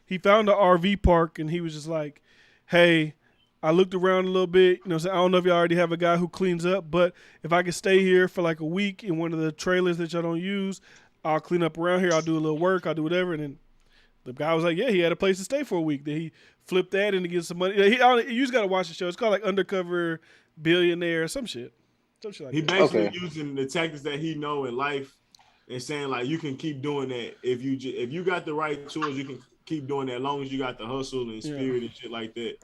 He found an RV park, and he was just like, "Hey, I looked around a little bit. I don't know if y'all already have a guy who cleans up, but if I could stay here for like a week in one of the trailers that y'all don't use, I'll clean up around here. I'll do a little work. I'll do whatever." And then the guy was like, "Yeah, he had a place to stay for a week." Then he flipped that and to get some money. You just gotta watch the show. It's called like Undercover Billionaire or some shit. Like he basically using the tactics that he know in life and saying like you can keep doing that if you got the right tools, you can keep doing that as long as you got the hustle and spirit and shit like that.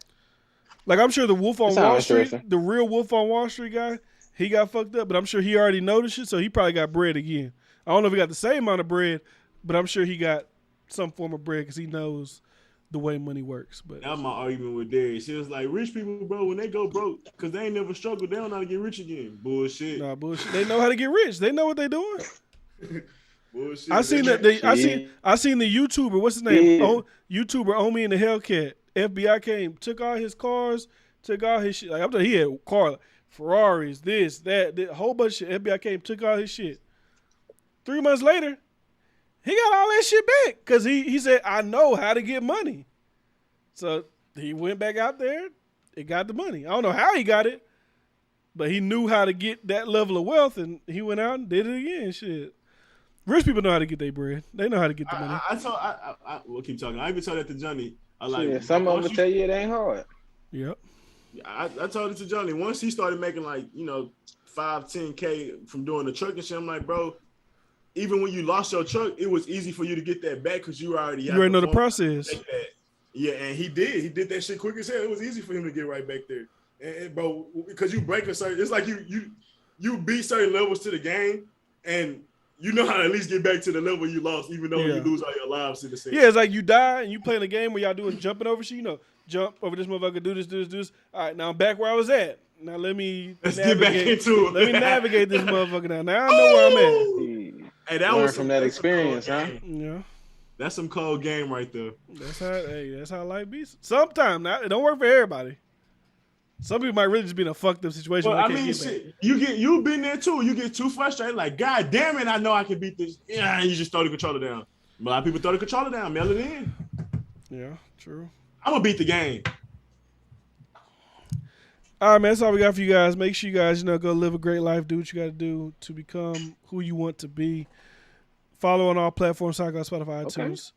Like I'm sure the Wolf on Wall Street, the real Wolf on Wall Street guy, he got fucked up, but I'm sure he already noticed it, so he probably got bread again. I don't know if he got the same amount of bread, but I'm sure he got some form of bread because he knows the way money works. But that's my argument with Darius. It was like rich people, bro, when they go broke, because they ain't never struggled, they don't know how to get rich again. Bullshit. Nah, bullshit. They know how to get rich. They know what they doing. Bullshit. I seen the YouTuber. What's his name? YouTuber Omi and the Hellcat. FBI came, took all his cars, took all his shit. Like I'm telling you, he had car, Ferraris, this, that, a whole bunch of shit. FBI came, took all his shit. 3 months later, he got all that shit back because he said, "I know how to get money." So he went back out there and got the money. I don't know how he got it, but he knew how to get that level of wealth, and he went out and did it again. Shit. Rich people know how to get their bread. They know how to get the money. We'll keep talking. I even told that to Johnny. Some of them tell you it ain't hard. Yep. I told it to Johnny. Once he started making 5-10K from doing the truck and shit, I'm like, bro, even when you lost your truck, it was easy for you to get that back because you already know the process. Yeah, and he did. He did that shit quick as hell. It was easy for him to get right back there. And bro, because you break a certain, it's like you beat certain levels to the game, and you know how to at least get back to the level you lost, even though you lose all your lives in the same. Yeah, it's like you die and you playing a game where y'all doing jumping over shit. Jump over this motherfucker, do this. All right, now I'm back where I was at. Now let's get back into it. Let me navigate this motherfucker now. Now I know where I'm at. Hey, that was from that experience, huh? Yeah. That's some cold game right there. That's how life be. Sometimes it don't work for everybody. Some people might really just be in a fucked up situation. Well, I mean, shit, you've been there too. You get too frustrated, like, God damn it, I know I can beat this. Yeah, and you just throw the controller down. A lot of people throw the controller down, mail it in. Yeah, true. I'm gonna beat the game. All right, man. That's all we got for you guys. Make sure you guys, go live a great life. Do what you got to do to become who you want to be. Follow on all platforms: SoundCloud, Spotify, iTunes.